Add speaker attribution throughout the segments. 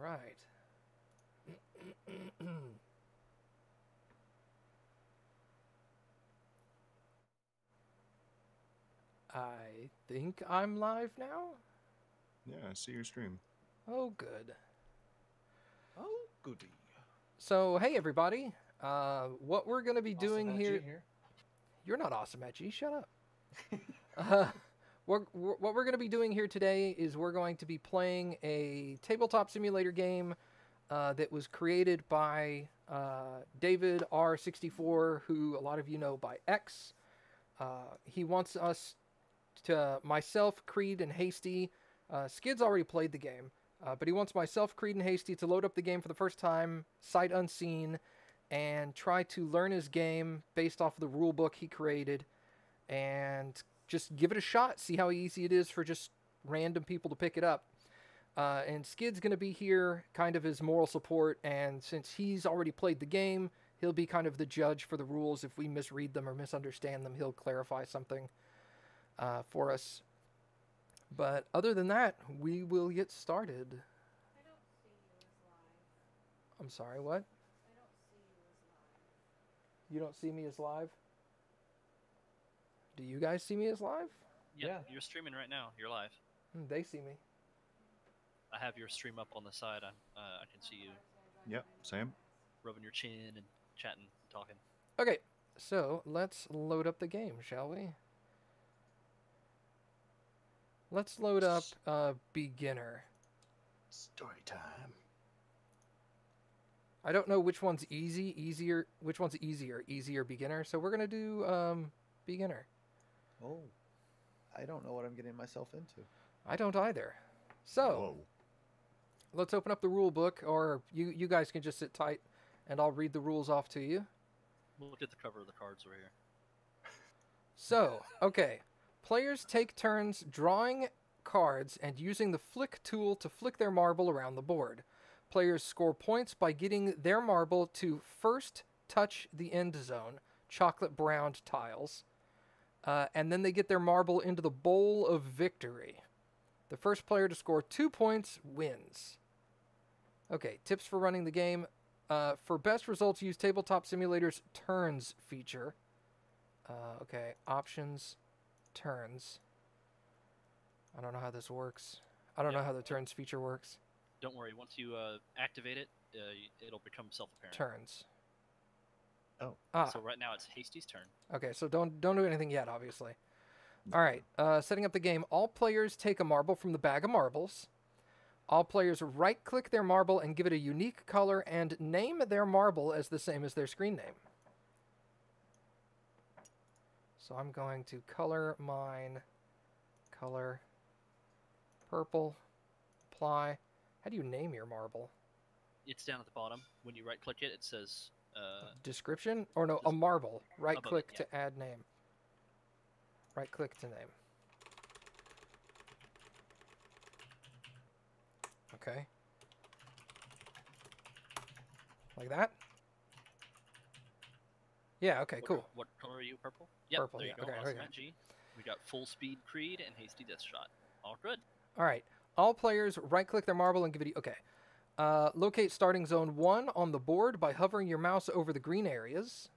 Speaker 1: right. I think I'm live now.
Speaker 2: Yeah, I see your stream.
Speaker 1: Oh, good.
Speaker 3: Oh, goody.
Speaker 1: So, hey, everybody. What we're going to be doing
Speaker 3: AwesomeMattG
Speaker 1: here... You're not AwesomeMattG. Shut up. What we're going to be doing here today is we're going to be playing a tabletop simulator game that was created by davidangel64, who a lot of you know by X. He wants us to, myself, Creede, and Hasty. Skid's already played the game, but he wants myself, Creede, and Hasty to load up the game for the first time, sight unseen, and try to learn his game based off of the rule book he created, and just give it a shot, see how easy it is for just random people to pick it up. And Skid's going to be here kind of as moral support, and since he's already played the game, he'll be kind of the judge for the rules. If we misread them or misunderstand them, he'll clarify something for us. But other than that, we will get started.
Speaker 4: I don't see you as live.
Speaker 1: I'm sorry, what?
Speaker 4: I don't see you as live.
Speaker 1: You don't see me as live? Do you guys see me as live?
Speaker 3: Yeah.
Speaker 5: You're streaming right now. You're live.
Speaker 1: They see me.
Speaker 5: I have your stream up on the side. I can see you
Speaker 2: Yep, same.
Speaker 5: rubbing your chin and chatting and talking.
Speaker 1: Okay, so let's load up the game, shall we? Let's load up beginner.
Speaker 2: Story time.
Speaker 1: I don't know which one's easier, beginner. So we're gonna do beginner.
Speaker 3: Oh, I don't know what I'm getting myself into.
Speaker 1: I don't either. So
Speaker 2: Whoa.
Speaker 1: let's open up the rule book, or you guys can just sit tight, and I'll read the rules off to you.
Speaker 5: We'll look at the cover of the cards over here.
Speaker 1: So, okay. Players take turns drawing cards and using the flick tool to flick their marble around the board. Players score points by getting their marble to first touch the end zone, chocolate browned tiles, and then they get their marble into the bowl of victory. The first player to score 2 points wins. Okay, tips for running the game. For best results, use Tabletop Simulator's Turns feature. Okay, options, turns. I don't know how this works. I don't know how the turns feature works.
Speaker 5: Don't worry. Once you activate it, it'll become self-apparent.
Speaker 1: Turns.
Speaker 2: Oh.
Speaker 5: So right now it's Hasty's turn.
Speaker 1: Okay, so don't do anything yet, obviously. All right, setting up the game. All players take a marble from the bag of marbles. All players right-click their marble and give it a unique color and name their marble as the same as their screen name. So I'm going to color mine, color purple, apply. How do you name your marble?
Speaker 5: It's down at the bottom. When you right-click it, it says...
Speaker 1: Description? Or no, a marble. Right-click
Speaker 5: above it,
Speaker 1: to add name. Right-click to name. Okay. Like that? Yeah, okay, cool.
Speaker 5: What color are you? Purple? Yep,
Speaker 1: Purple,
Speaker 5: there you
Speaker 1: yeah,
Speaker 5: go.
Speaker 1: okay,
Speaker 5: Awesome
Speaker 1: okay.
Speaker 5: at G. We got full speed Creede and hasty death shot. All good.
Speaker 1: All right. All players right-click their marble and give it... Okay. Locate starting zone 1 on the board by hovering your mouse over the green areas.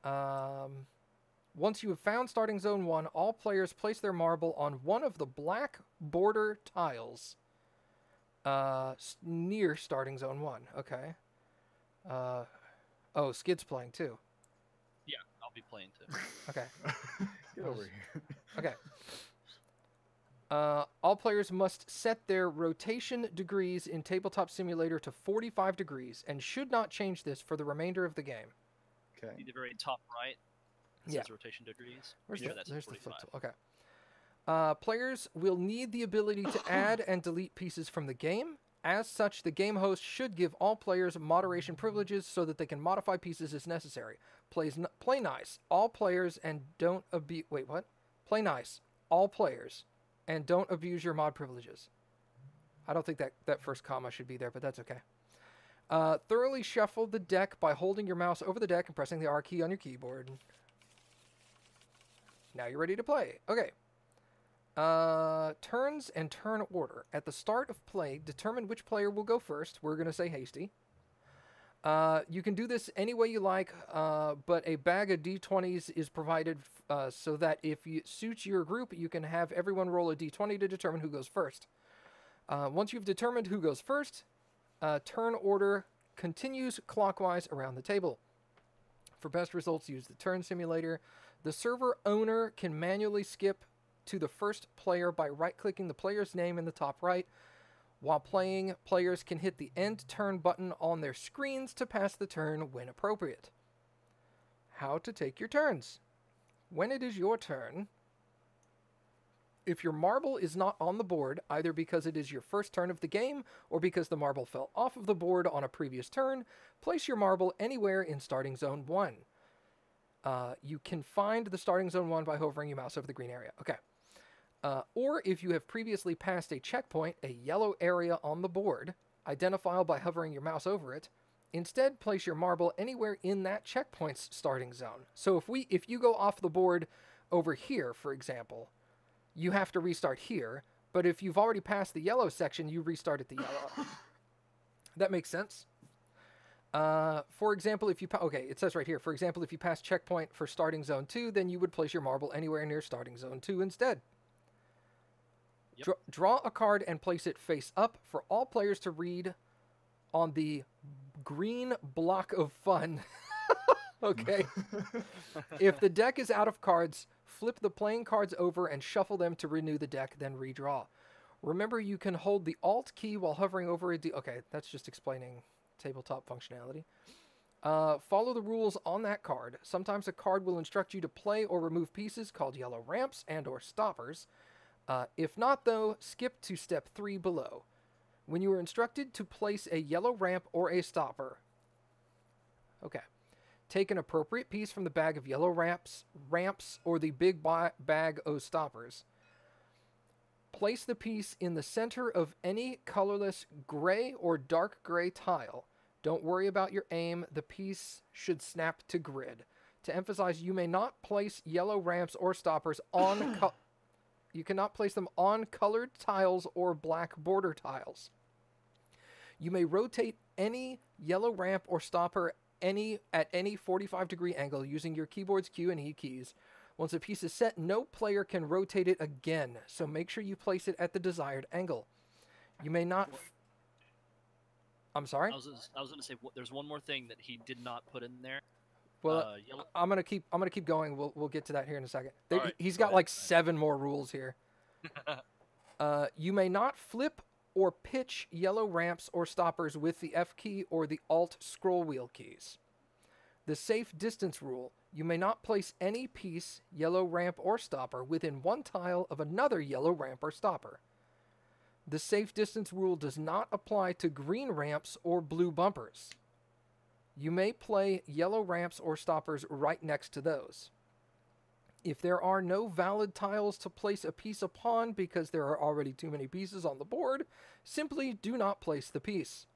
Speaker 1: Once you have found starting zone 1, all players place their marble on one of the black border tiles near starting zone 1. Okay. Oh, Skid's playing too.
Speaker 5: Yeah, I'll be playing too.
Speaker 1: Okay.
Speaker 3: Get over here.
Speaker 1: Okay. All players must set their rotation degrees in Tabletop Simulator to 45 degrees and should not change this for the remainder of the game.
Speaker 3: Okay.
Speaker 5: See the very top right? It
Speaker 1: Yeah.
Speaker 5: says rotation degrees.
Speaker 1: There's the
Speaker 5: 45.
Speaker 1: flip tool. Okay. Players will need the ability to add and delete pieces from the game. As such, the game host should give all players moderation privileges so that they can modify pieces as necessary. Play nice. All players and don't abuse... Wait, what? Play nice. All players and don't abuse your mod privileges. I don't think that first comma should be there, but that's okay. Thoroughly shuffle the deck by holding your mouse over the deck and pressing the R key on your keyboard. Now you're ready to play. Okay. Turns and turn order. At the start of play, determine which player will go first. We're going to say Hasty. You can do this any way you like, but a bag of d20s is provided so that if it suits your group, you can have everyone roll a d20 to determine who goes first. Once you've determined who goes first, turn order continues clockwise around the table. For best results, use the turn simulator. The server owner can manually skip to the first player by right-clicking the player's name in the top right. While playing, players can hit the end turn button on their screens to pass the turn when appropriate. How to take your turns. When it is your turn, if your marble is not on the board, either because it is your first turn of the game or because the marble fell off of the board on a previous turn, place your marble anywhere in starting zone 1. You can find the starting zone 1 by hovering your mouse over the green area. Okay. Or if you have previously passed a checkpoint, a yellow area on the board, identifiable by hovering your mouse over it, instead place your marble anywhere in that checkpoint's starting zone. So if you go off the board over here, for example, you have to restart here, but if you've already passed the yellow section, you restart at the yellow. That makes sense? For example, it says right here, for example, if you pass checkpoint for starting zone 2, then you would place your marble anywhere near starting zone 2 instead.
Speaker 5: Yep.
Speaker 1: Draw a card and place it face up for all players to read on the green block of fun. Okay. If the deck is out of cards, flip the playing cards over and shuffle them to renew the deck, then redraw. Remember, you can hold the Alt key while hovering over a okay, that's just explaining tabletop functionality. Follow the rules on that card. Sometimes a card will instruct you to play or remove pieces called yellow ramps and or stoppers. If not, though, skip to step 3 below. When you are instructed to place a yellow ramp or a stopper, okay, take an appropriate piece from the bag of yellow ramps, or the big bag of stoppers. Place the piece in the center of any colorless gray or dark gray tile. Don't worry about your aim. The piece should snap to grid. To emphasize, you may not place yellow ramps or stoppers on you cannot place them on colored tiles or black border tiles. You may rotate any yellow ramp or stopper at any 45-degree angle using your keyboard's Q and E keys. Once a piece is set, no player can rotate it again, so make sure you place it at the desired angle. You may not... I'm sorry?
Speaker 5: I was going to say, there's one more thing that he did not put in there.
Speaker 1: Well, I'm gonna keep going. We'll get to that here in a second.
Speaker 5: Right,
Speaker 1: he's got like 7 more rules here. You may not flip or pitch yellow ramps or stoppers with the F key or the Alt scroll wheel keys. The safe distance rule. You may not place any piece, yellow ramp or stopper, within one tile of another yellow ramp or stopper. The safe distance rule does not apply to green ramps or blue bumpers. You may play yellow ramps or stoppers right next to those. If there are no valid tiles to place a piece upon because there are already too many pieces on the board, simply do not place the piece.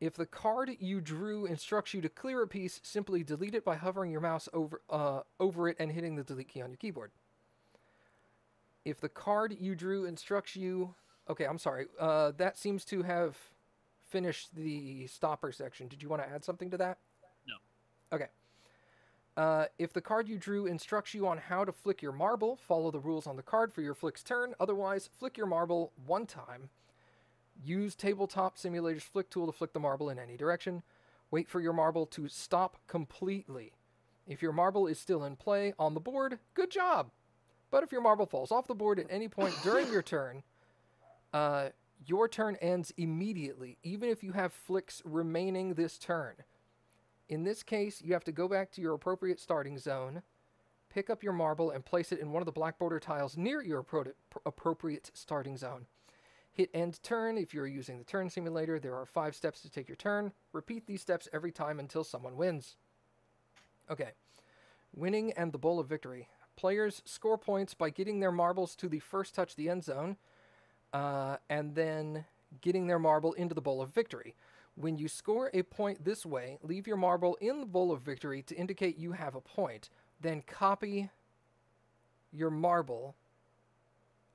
Speaker 1: If the card you drew instructs you to clear a piece, simply delete it by hovering your mouse over it and hitting the delete key on your keyboard. If the card you drew instructs you... Okay, I'm sorry. That seems to have finished the stopper section. Did you want to add something to that?
Speaker 5: No.
Speaker 1: Okay. If the card you drew instructs you on how to flick your marble, follow the rules on the card for your flick's turn. Otherwise, flick your marble one time. Use Tabletop Simulator's flick tool to flick the marble in any direction. Wait for your marble to stop completely. If your marble is still in play on the board, good job! But if your marble falls off the board at any point during your turn ends immediately, even if you have flicks remaining this turn. In this case, you have to go back to your appropriate starting zone, pick up your marble, and place it in one of the black border tiles near your appropriate starting zone. Hit end turn if you're using the turn simulator. There are 5 steps to take your turn. Repeat these steps every time until someone wins. Okay. Winning and the Bowl of Victory. Players score points by getting their marbles to the first touch the end zone, and then getting their marble into the Bowl of Victory. When you score a point this way, leave your marble in the Bowl of Victory to indicate you have a point. Then copy your marble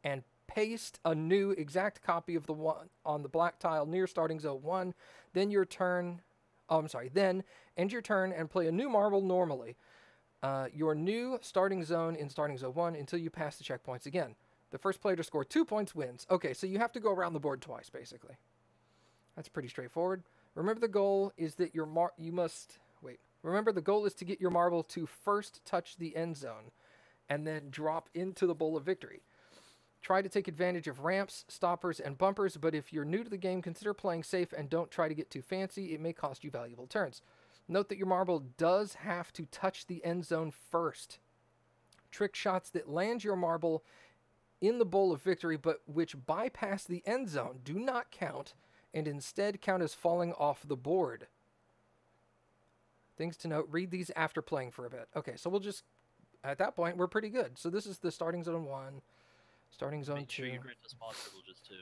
Speaker 1: and paste a new exact copy of the one on the black tile near starting zone 1. Then your turn. Oh, I'm sorry. Then end your turn and play a new marble normally. Your new starting zone in starting zone 1 until you pass the checkpoints again. The first player to score 2 points wins. Okay, so you have to go around the board twice, basically. That's pretty straightforward. Remember the goal is that Remember the goal is to get your marble to first touch the end zone and then drop into the bowl of victory. Try to take advantage of ramps, stoppers, and bumpers, but if you're new to the game, consider playing safe and don't try to get too fancy. It may cost you valuable turns. Note that your marble does have to touch the end zone first. Trick shots that land your marble in the bowl of victory, but which bypass the end zone, do not count, and instead count as falling off the board. Things to note, read these after playing for a bit. Okay, so we'll just, at that point, we're pretty good. So this is the starting zone 1, starting zone 2.
Speaker 5: Make sure you grant us mod privileges too.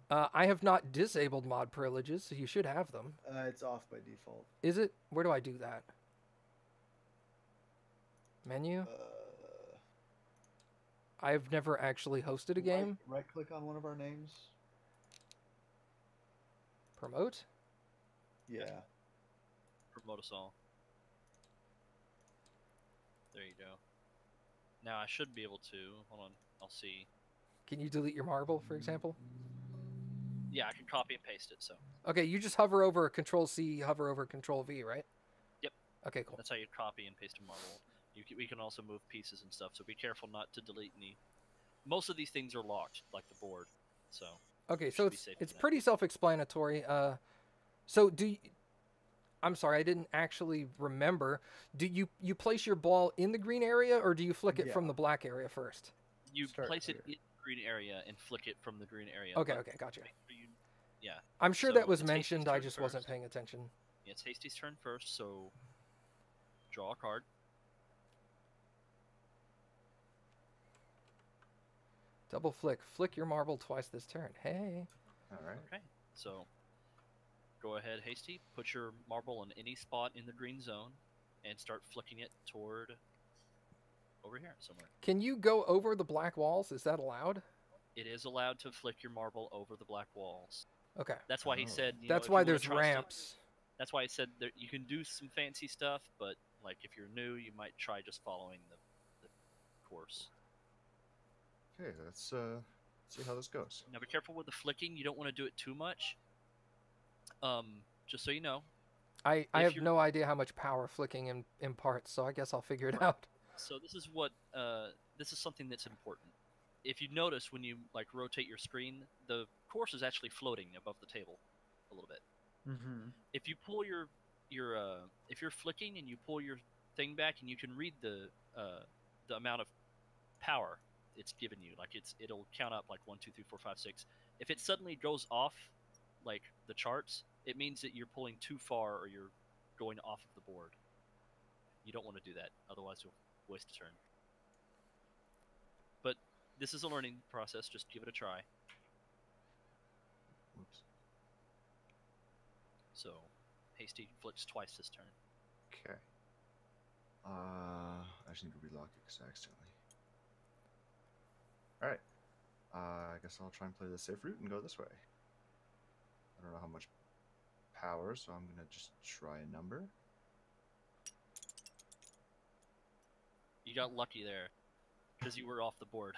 Speaker 1: I have not disabled mod privileges, so you should have them.
Speaker 3: It's off by default.
Speaker 1: Is it? Where do I do that? Menu? I've never actually hosted a game.
Speaker 3: Right click on one of our names.
Speaker 1: Promote?
Speaker 3: Yeah.
Speaker 5: Promote us all. There you go. Now I should be able to. Hold on, I'll see.
Speaker 1: Can you delete your marble, for example?
Speaker 5: Yeah, I can copy and paste it. So.
Speaker 1: Okay, you just hover over Control C, hover over Control V, right?
Speaker 5: Yep.
Speaker 1: Okay, cool.
Speaker 5: That's how you copy and paste a marble. We can also move pieces and stuff, so be careful not to delete any. Most of these things are locked, like the board. So.
Speaker 1: Okay, so it's
Speaker 5: that.
Speaker 1: pretty self-explanatory. So I'm sorry, I didn't actually remember. Do you place your ball in the green area, or do you flick it from the black area first?
Speaker 5: You place it in the green area and flick it from the green area.
Speaker 1: Okay, gotcha.
Speaker 5: Yeah.
Speaker 1: I'm sure
Speaker 5: So
Speaker 1: that was
Speaker 5: it's
Speaker 1: mentioned.
Speaker 5: Hasty's
Speaker 1: I
Speaker 5: turn
Speaker 1: just wasn't
Speaker 5: first.
Speaker 1: paying attention.
Speaker 5: Yeah, it's Hasty's turn first, so draw a card.
Speaker 1: Double flick. Flick your marble twice this turn. Hey.
Speaker 2: All right.
Speaker 5: Okay, so go ahead, Hasty. Put your marble in any spot in the green zone and start flicking it toward over here somewhere.
Speaker 1: Can you go over the black walls? Is that allowed?
Speaker 5: It is allowed to flick your marble over the black walls.
Speaker 1: Okay.
Speaker 5: That's why he
Speaker 2: Oh.
Speaker 5: said.
Speaker 1: That's
Speaker 5: if
Speaker 1: why
Speaker 5: you wanna
Speaker 1: there's
Speaker 5: try
Speaker 1: ramps.
Speaker 5: That's why I said that you can do some fancy stuff, but like if you're new, you might try just following the course.
Speaker 2: Okay, let's see how this goes.
Speaker 5: Now be careful with the flicking. You don't want to do it too much. Just so you know.
Speaker 1: I
Speaker 5: if
Speaker 1: have
Speaker 5: you're-
Speaker 1: no idea how much power flicking imparts, so I guess I'll figure it out.
Speaker 5: So this is what this is something that's important. If you notice when you like rotate your screen, the course is actually floating above the table a little bit.
Speaker 3: Mm-hmm.
Speaker 5: If you pull your if you're flicking and you pull your thing back and you can read the amount of power it's given you, like it'll count up like 1, 2, 3, 4, 5, 6. If it suddenly goes off like the charts, it means that you're pulling too far or you're going off of the board. You don't want to do that, otherwise you'll waste a turn. But this is a learning process, just give it a try.
Speaker 2: Whoops.
Speaker 5: So, Hasty flicks twice this turn.
Speaker 2: Okay. I just need to relock it because I accidentally. All right. I guess I'll try and play the safe route and go this way. I don't know how much power, so I'm gonna just try a number.
Speaker 5: You got lucky there, because you were off the board.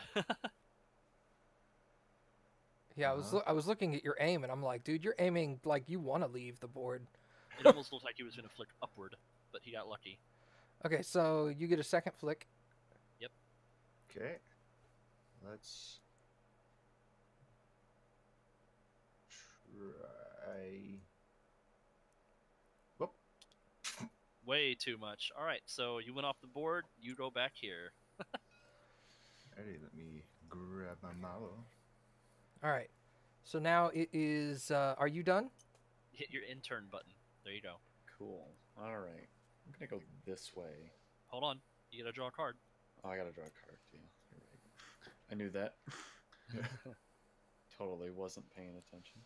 Speaker 1: Yeah, I was looking at your aim, and I'm like, dude, you're aiming like you want to leave the board.
Speaker 5: It almost looked like he was going to flick upward, but he got lucky.
Speaker 1: Okay, so you get a second flick.
Speaker 2: Okay. Let's try. Whoop.
Speaker 5: Way too much. All right, so you went off the board. You go back here.
Speaker 2: Alrighty, let me grab my marble.
Speaker 1: All right. So now it is. Are you done?
Speaker 5: Hit your intern button. There you go.
Speaker 6: Cool. All right. I'm gonna go this way.
Speaker 5: Hold on. You got to draw a card.
Speaker 6: Oh, I gotta draw a card. Yeah, you're right. I knew that. Totally wasn't paying attention.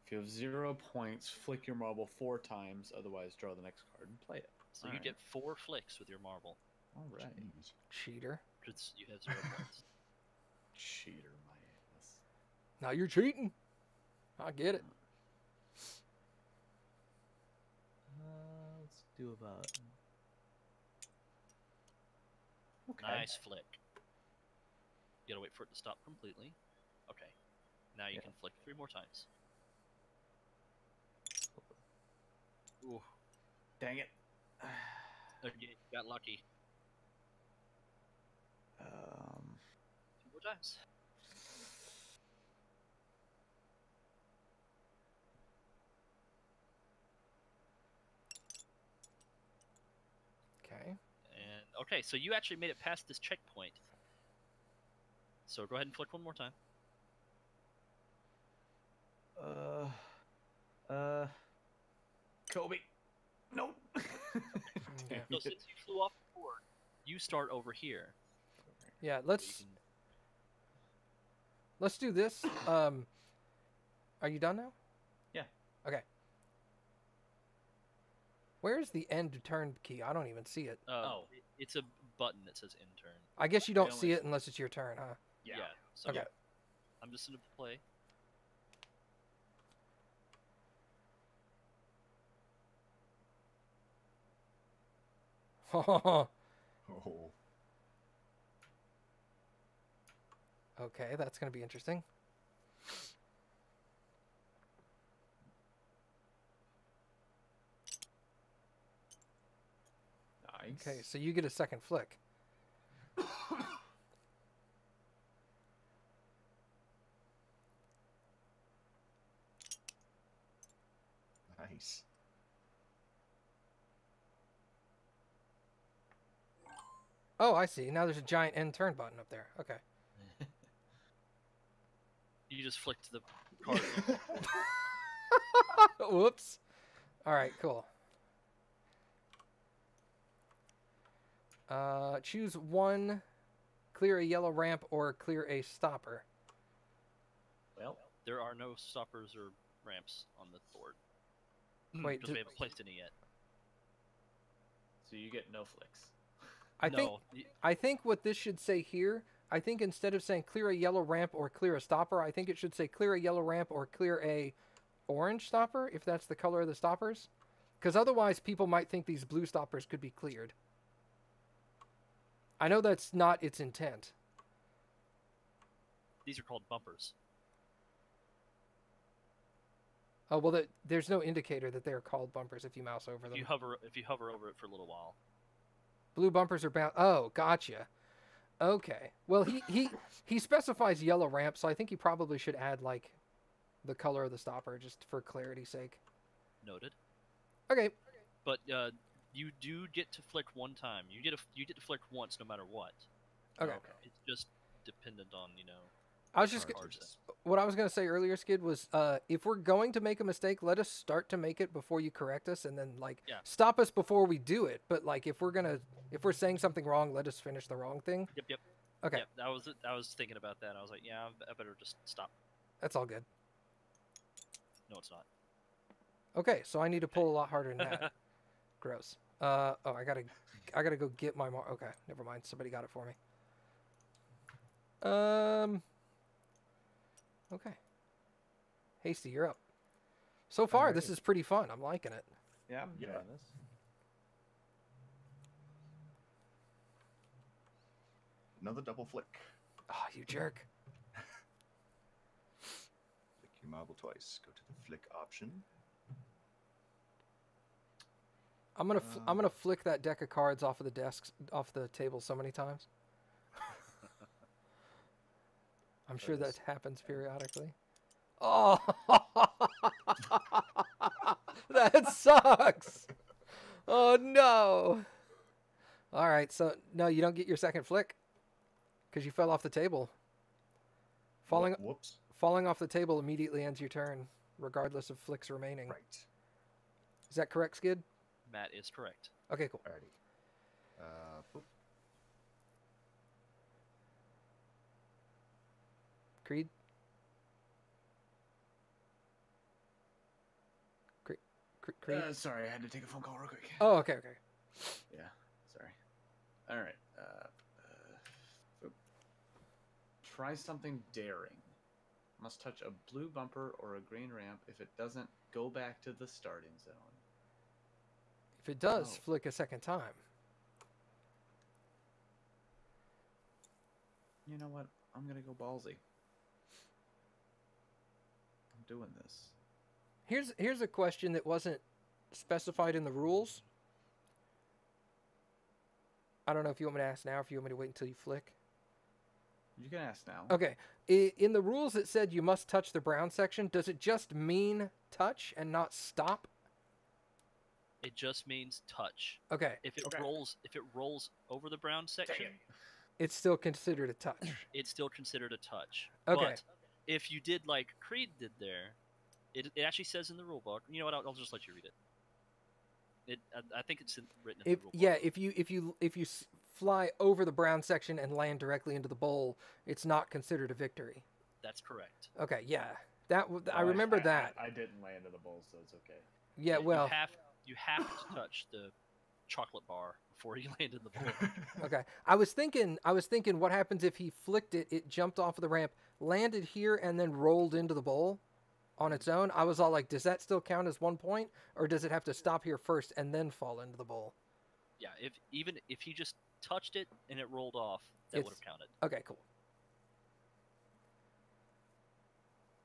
Speaker 6: If you have 0 points, flick your marble 4 times. Otherwise, draw the next card and play it.
Speaker 5: So
Speaker 6: All
Speaker 5: you
Speaker 6: right.
Speaker 5: get 4 flicks with your marble.
Speaker 6: All right.
Speaker 2: Jeez.
Speaker 1: Cheater.
Speaker 5: Because you have 0 points.
Speaker 6: Cheater, my ass.
Speaker 1: Now you're cheating. I get it.
Speaker 3: Let's do about.
Speaker 6: Okay.
Speaker 5: Nice flick. You gotta wait for it to stop completely. Okay. Now you
Speaker 3: Yeah.
Speaker 5: can flick 3 more times. Ooh.
Speaker 3: Dang it.
Speaker 5: Okay, you got lucky. 2 more times.
Speaker 1: Okay.
Speaker 5: And okay, so you actually made it past this checkpoint. So go ahead and flick 1 more time.
Speaker 3: Kobe. Nope.
Speaker 1: Okay.
Speaker 5: So since you flew off the board, you start over here.
Speaker 1: Yeah,
Speaker 5: So you
Speaker 1: let's
Speaker 5: can-
Speaker 1: let's do this. Are you done now?
Speaker 3: Yeah.
Speaker 1: Okay. Where's the end turn key? I don't even see it.
Speaker 5: It's a button that says intern.
Speaker 1: I guess you don't
Speaker 3: only
Speaker 1: see it
Speaker 3: see-
Speaker 1: unless it's your turn, huh?
Speaker 5: Yeah. So
Speaker 1: Okay.
Speaker 5: I'm just gonna play.
Speaker 2: Oh.
Speaker 1: Okay, that's going to be interesting.
Speaker 6: Nice.
Speaker 1: Okay, so you get a second flick.
Speaker 2: Nice.
Speaker 1: Oh, I see. Now there's a giant end turn button up there. Okay.
Speaker 5: You just flicked the card.
Speaker 1: Whoops. All right, cool. Choose one, clear a yellow ramp or clear a stopper.
Speaker 6: Well,
Speaker 5: There are no stoppers or ramps on the board
Speaker 1: Wait,
Speaker 5: because we haven't placed any yet.
Speaker 6: so you get no flicks.
Speaker 1: I think what this should say here, I think instead of saying clear a yellow ramp or clear a stopper, I think it should say clear a yellow ramp or clear a orange stopper, if that's the color of the stoppers. Because otherwise people might think these blue stoppers could be cleared. I know that's not its intent.
Speaker 5: These are called bumpers.
Speaker 1: Oh, well, there's no indicator that they're called bumpers if you mouse over
Speaker 5: If
Speaker 1: them.
Speaker 5: you hover over it for a little while.
Speaker 1: Blue bumpers are bound. Oh, gotcha. Okay. Well, he specifies yellow ramp, so I think he probably should add like the color of the stopper just for clarity's sake.
Speaker 5: Noted.
Speaker 1: Okay.
Speaker 5: But you do get to flick 1 time. You get to flick once no matter what.
Speaker 1: Okay.
Speaker 5: It's just dependent on
Speaker 1: I was just
Speaker 2: Cards.
Speaker 1: what I was going to say earlier, Skid, was if we're going to make a mistake, let us start to make it before you correct us, and then stop us before we do it. But like if we're saying something wrong, let us finish the wrong thing.
Speaker 5: Yep.
Speaker 1: Okay.
Speaker 5: Yep, I was thinking about that. I was like, yeah, I better just stop.
Speaker 1: That's all good.
Speaker 5: No, it's not.
Speaker 1: Okay, so I need to pull a lot harder than that. Gross. I gotta go get my okay, never mind. Somebody got it for me. Okay. Hasty, you're up. So far, this
Speaker 3: Alrighty.
Speaker 1: is pretty fun. I'm liking it.
Speaker 3: Yeah, I'm
Speaker 2: Yeah.
Speaker 3: enjoying this.
Speaker 2: Another double flick.
Speaker 1: Oh, you jerk.
Speaker 2: Flick your marble twice. Go to the flick option.
Speaker 1: I'm gonna flick that deck of cards off of the desks, off the table so many times. I'm sure that happens periodically. Oh, that sucks. Oh no. All right, so no, you don't get your second flick because you fell off the table.
Speaker 2: Whoops.
Speaker 1: Falling off the table immediately ends your turn, regardless of flicks remaining.
Speaker 2: Right.
Speaker 1: Is that correct, Skid?
Speaker 5: Matt is correct.
Speaker 1: Okay, cool.
Speaker 2: Alrighty. Boop.
Speaker 1: Creed? Creed?
Speaker 6: Sorry, I had to take a phone call real quick.
Speaker 1: Oh, okay.
Speaker 6: Yeah, sorry. All right. Oop. Try something daring. Must touch a blue bumper or a green ramp. If it doesn't, go back to the starting zone.
Speaker 1: If it does,
Speaker 6: Oh.
Speaker 1: flick a second time.
Speaker 6: You know what? I'm gonna go ballsy. I'm doing this.
Speaker 1: Here's a question that wasn't specified in the rules. I don't know if you want me to ask now or if you want me to wait until you flick.
Speaker 6: You can ask now.
Speaker 1: Okay. In the rules it said you must touch the brown section. Does it just mean touch and not stop?
Speaker 5: It just means touch.
Speaker 1: Okay.
Speaker 5: If it rolls over the brown section,
Speaker 1: It's still considered a touch.
Speaker 5: it's still considered a touch.
Speaker 1: Okay.
Speaker 5: But if you did like Creede did there, it actually says in the rule book. You know what? I'll just let you read it. I think it's written in the rule book.
Speaker 1: Yeah, if you fly over the brown section and land directly into the bowl, it's not considered a victory.
Speaker 5: That's correct.
Speaker 1: Okay, yeah. I remember that.
Speaker 6: I didn't land in the bowl, so it's okay.
Speaker 1: Yeah, well,
Speaker 5: you have to touch the chocolate bar before you land in the bowl.
Speaker 1: okay. I was thinking what happens if he flicked it, it jumped off of the ramp, landed here and then rolled into the bowl on its own. I was all like, does that still count as 1 point or does it have to stop here first and then fall into the bowl?
Speaker 5: Yeah, if he just touched it and it rolled off, that would have counted.
Speaker 1: Okay, cool.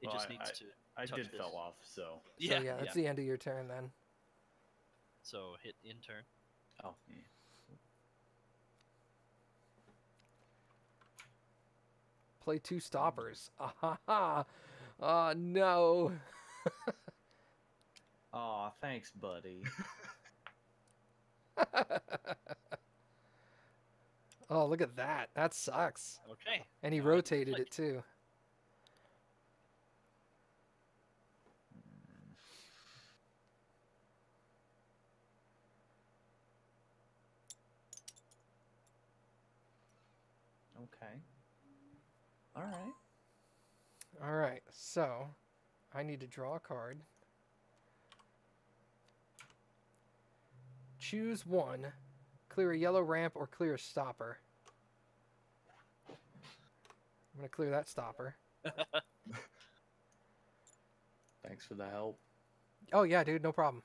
Speaker 5: It just needs to
Speaker 6: I
Speaker 5: touch
Speaker 6: did
Speaker 5: this.
Speaker 6: fell off, so.
Speaker 1: So yeah, that's the end of your turn then.
Speaker 5: So hit in turn.
Speaker 6: Oh. Yeah.
Speaker 1: Play 2 stoppers. Ah ha. Oh no.
Speaker 6: Aw, thanks, buddy.
Speaker 1: Oh, look at that. That sucks.
Speaker 5: Okay.
Speaker 1: And he
Speaker 5: Now
Speaker 1: rotated
Speaker 5: flick.
Speaker 1: it too.
Speaker 6: Okay. All right.
Speaker 1: All right. So, I need to draw a card. Choose one. Clear a yellow ramp or clear a stopper. I'm going to clear that stopper.
Speaker 6: Thanks for the help.
Speaker 1: Oh, yeah, dude. No problem.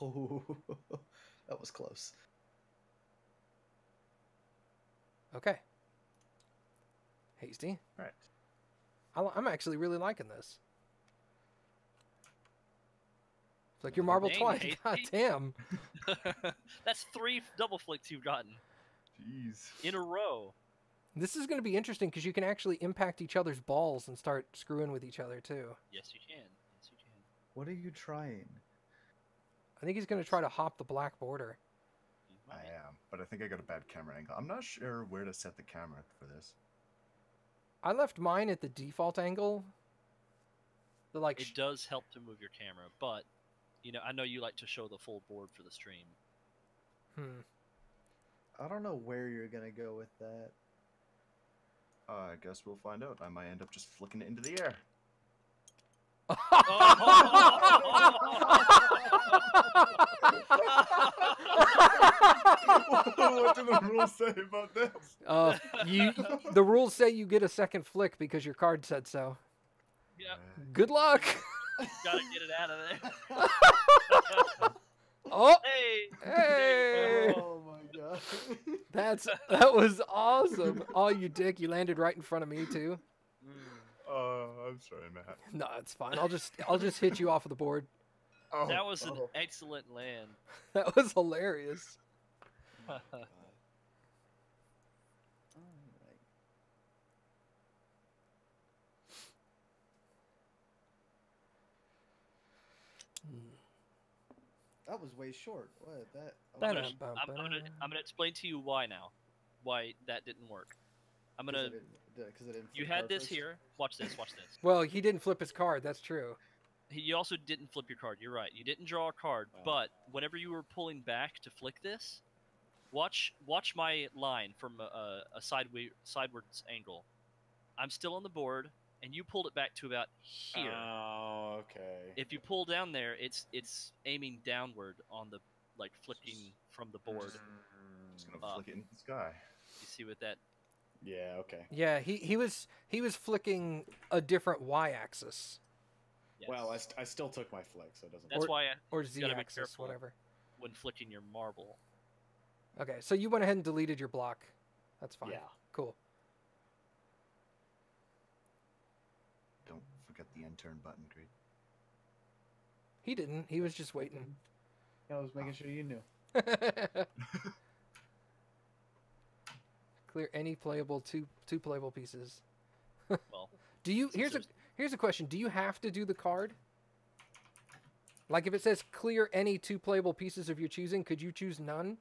Speaker 3: Oh, that was close.
Speaker 1: Okay. Hasty.
Speaker 2: All right.
Speaker 1: I'm actually really liking this. It's like your marble
Speaker 5: Dang,
Speaker 1: twice.
Speaker 5: Hasty.
Speaker 1: God damn.
Speaker 5: That's 3 double flicks you've gotten
Speaker 2: Jeez.
Speaker 5: in a row.
Speaker 1: This is going to be interesting because you can actually impact each other's balls and start screwing with each other too.
Speaker 5: Yes, you can. Yes, you can.
Speaker 3: What are you trying?
Speaker 1: I think he's going to try to hop the black border.
Speaker 5: You
Speaker 2: I
Speaker 5: might.
Speaker 2: am, but I think I got a bad camera angle. I'm not sure where to set the camera for this.
Speaker 1: I left mine at the default angle. The like.
Speaker 5: It does help to move your camera, but I know you like to show the full board for the stream.
Speaker 3: I don't know where you're gonna go with that.
Speaker 2: I guess we'll find out. I might end up just flicking it into the air. What do the rules say about this?
Speaker 1: The rules say you get a second flick because your card said so.
Speaker 5: Yeah,
Speaker 1: Good luck.
Speaker 5: gotta get it out of there.
Speaker 1: Oh,
Speaker 5: Hey!
Speaker 1: hey!
Speaker 3: Oh my god.
Speaker 1: That was awesome. Oh, you dick! You landed right in front of me too.
Speaker 2: I'm sorry, Matt.
Speaker 1: No, it's fine. I'll just hit you off of the board.
Speaker 2: Oh,
Speaker 5: That was an excellent land.
Speaker 1: That was hilarious.
Speaker 3: Alright. That was way short. What that?
Speaker 5: I'm gonna explain to you why now. Why that didn't work. I'm gonna.
Speaker 3: Because I didn't.
Speaker 5: You
Speaker 3: flip
Speaker 5: had
Speaker 3: card
Speaker 5: this
Speaker 3: first?
Speaker 5: here. Watch this. Watch this.
Speaker 1: Well, he didn't flip his card. That's true.
Speaker 5: You also didn't flip your card. You're right. You didn't draw a card,
Speaker 6: Wow.
Speaker 5: but whenever you were pulling back to flick this, watch my line from a sideways angle. I'm still on the board. and you pulled it back to about here.
Speaker 6: Oh, okay.
Speaker 5: If you pull down there, it's aiming downward on the flicking from the board.
Speaker 2: Just gonna flick it into the sky.
Speaker 5: You see what that?
Speaker 6: Yeah, okay.
Speaker 1: Yeah, he was flicking a different y-axis
Speaker 5: Yes.
Speaker 6: Well, I still took my flick, so it doesn't
Speaker 5: That's
Speaker 6: matter.
Speaker 5: why
Speaker 1: or
Speaker 5: you gotta be
Speaker 1: z-axis,
Speaker 5: careful
Speaker 1: whatever.
Speaker 5: when flicking your marble.
Speaker 1: Okay, so you went ahead and deleted your block. That's fine.
Speaker 6: Yeah.
Speaker 1: Cool.
Speaker 2: Don't forget the end turn button, Creede.
Speaker 1: He didn't. He was just waiting.
Speaker 3: I was making sure you knew.
Speaker 1: Clear any playable two playable pieces.
Speaker 5: Well,
Speaker 1: Do you?
Speaker 5: since
Speaker 1: Here's a question. Do you have to do the card? Like if it says clear any 2 playable pieces of your choosing, could you choose none?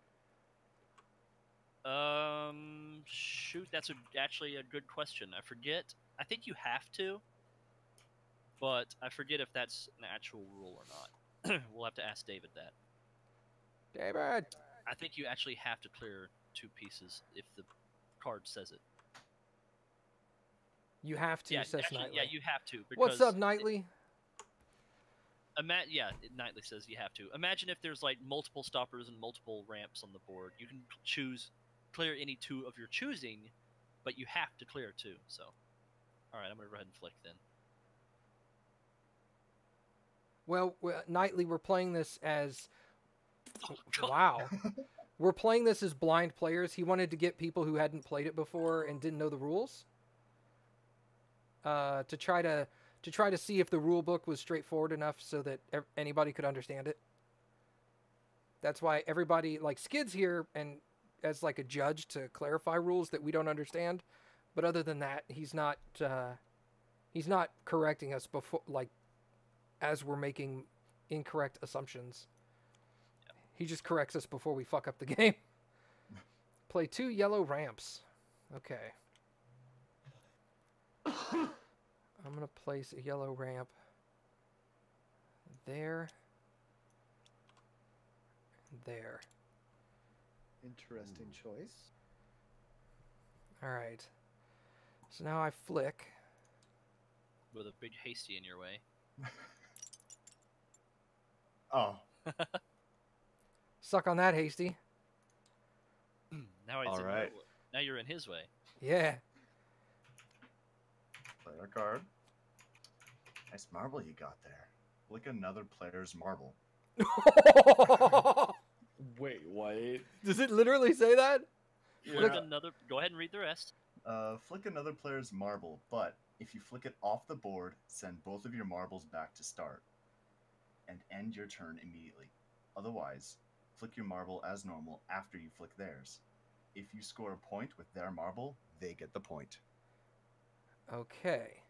Speaker 5: Shoot, that's actually a good question. I forget. I think you have to, but I forget if that's an actual rule or not. We'll have to ask David that.
Speaker 1: David.
Speaker 5: I think you actually have to clear 2 pieces if the card says it.
Speaker 1: You have to, says
Speaker 5: actually,
Speaker 1: Knightley.
Speaker 5: yeah, you have to. Because
Speaker 1: What's up, Knightley?
Speaker 5: Knightley says you have to. Imagine if there's like multiple stoppers and multiple ramps on the board. You can clear any 2 of your choosing, but you have to clear 2. So, all right, I'm gonna go ahead and flick then.
Speaker 1: Well, Knightley, we're playing this as...
Speaker 5: Oh, God.
Speaker 1: Wow. We're playing this as blind players. He wanted to get people who hadn't played it before and didn't know the rules. To try to see if the rule book was straightforward enough so that anybody could understand it. That's why everybody, like Skid's here and as like a judge to clarify rules that we don't understand. But other than that, he's not correcting us before, like, as we're making incorrect assumptions. He just corrects us before we fuck up the game. Play 2 yellow ramps. Okay. I'm going to place a yellow ramp there. And there.
Speaker 3: Interesting choice.
Speaker 1: All right. So now I flick.
Speaker 5: With a big Hasty in your way.
Speaker 2: Oh,
Speaker 1: Suck on that, Hasty.
Speaker 5: Now he's
Speaker 2: All
Speaker 5: in
Speaker 2: right.
Speaker 5: now you're in his way.
Speaker 1: Yeah.
Speaker 2: play our card. Nice marble you got there. Flick another player's marble.
Speaker 6: Wait, what?
Speaker 1: Does it literally say that?
Speaker 5: Flick another. Go ahead and read the rest.
Speaker 2: Flick another player's marble, but if you flick it off the board, send both of your marbles back to start. And end your turn immediately. Otherwise, flick your marble as normal after you flick theirs. If you score a point with their marble, they get the point.
Speaker 1: Okay.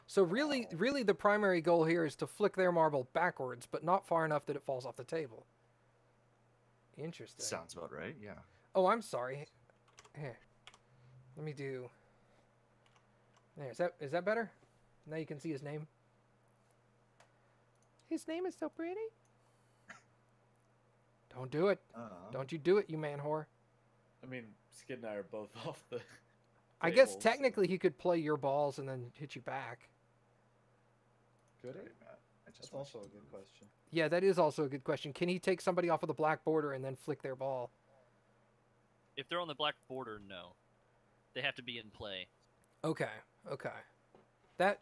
Speaker 1: So really the primary goal here is to flick their marble backwards, but not far enough that it falls off the table. Interesting.
Speaker 2: Sounds about right, yeah.
Speaker 1: Oh, I'm sorry. Here. Let me do... There, is that better? Now you can see his name. His name is so pretty. Don't do it. Don't you do it, you man whore.
Speaker 6: I mean, Skid and I are both off the
Speaker 1: I guess
Speaker 6: table,
Speaker 1: technically he could play your balls and then hit you back.
Speaker 3: Could
Speaker 2: Right,
Speaker 3: it?
Speaker 2: Matt. I just
Speaker 3: That's
Speaker 2: want
Speaker 3: also
Speaker 2: you
Speaker 3: a
Speaker 2: to
Speaker 3: good
Speaker 2: move.
Speaker 3: question.
Speaker 1: Yeah, that is also a good question. Can he take somebody off of the black border and then flick their ball?
Speaker 5: If they're on the black border, no. They have to be in play.
Speaker 1: Okay, okay. That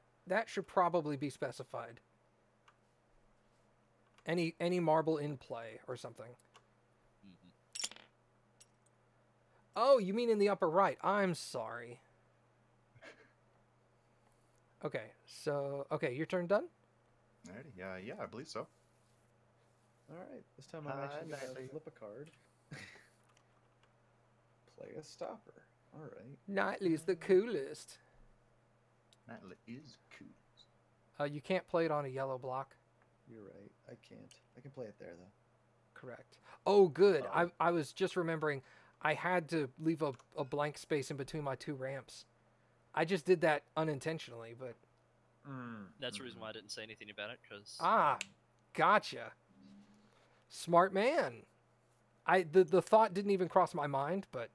Speaker 1: should probably be specified. Any marble in play or something.
Speaker 5: Mm-hmm.
Speaker 1: Oh, you mean in the upper right. I'm sorry. Okay, so... Okay, your turn done?
Speaker 2: Alrighty, yeah, I believe so.
Speaker 3: All right, this time I'm actually going to flip a card. Play a stopper. All right.
Speaker 1: Knightley's the coolest.
Speaker 2: That is cool.
Speaker 1: You can't play it on a yellow block.
Speaker 3: You're right. I can't. I can play it there, though.
Speaker 1: Correct. Oh, good.
Speaker 2: Oh.
Speaker 1: I was just remembering I had to leave a blank space in between my 2 ramps. I just did that unintentionally, but...
Speaker 5: That's the reason why I didn't say anything about it, because...
Speaker 1: Ah, gotcha. Smart man. The thought didn't even cross my mind, but...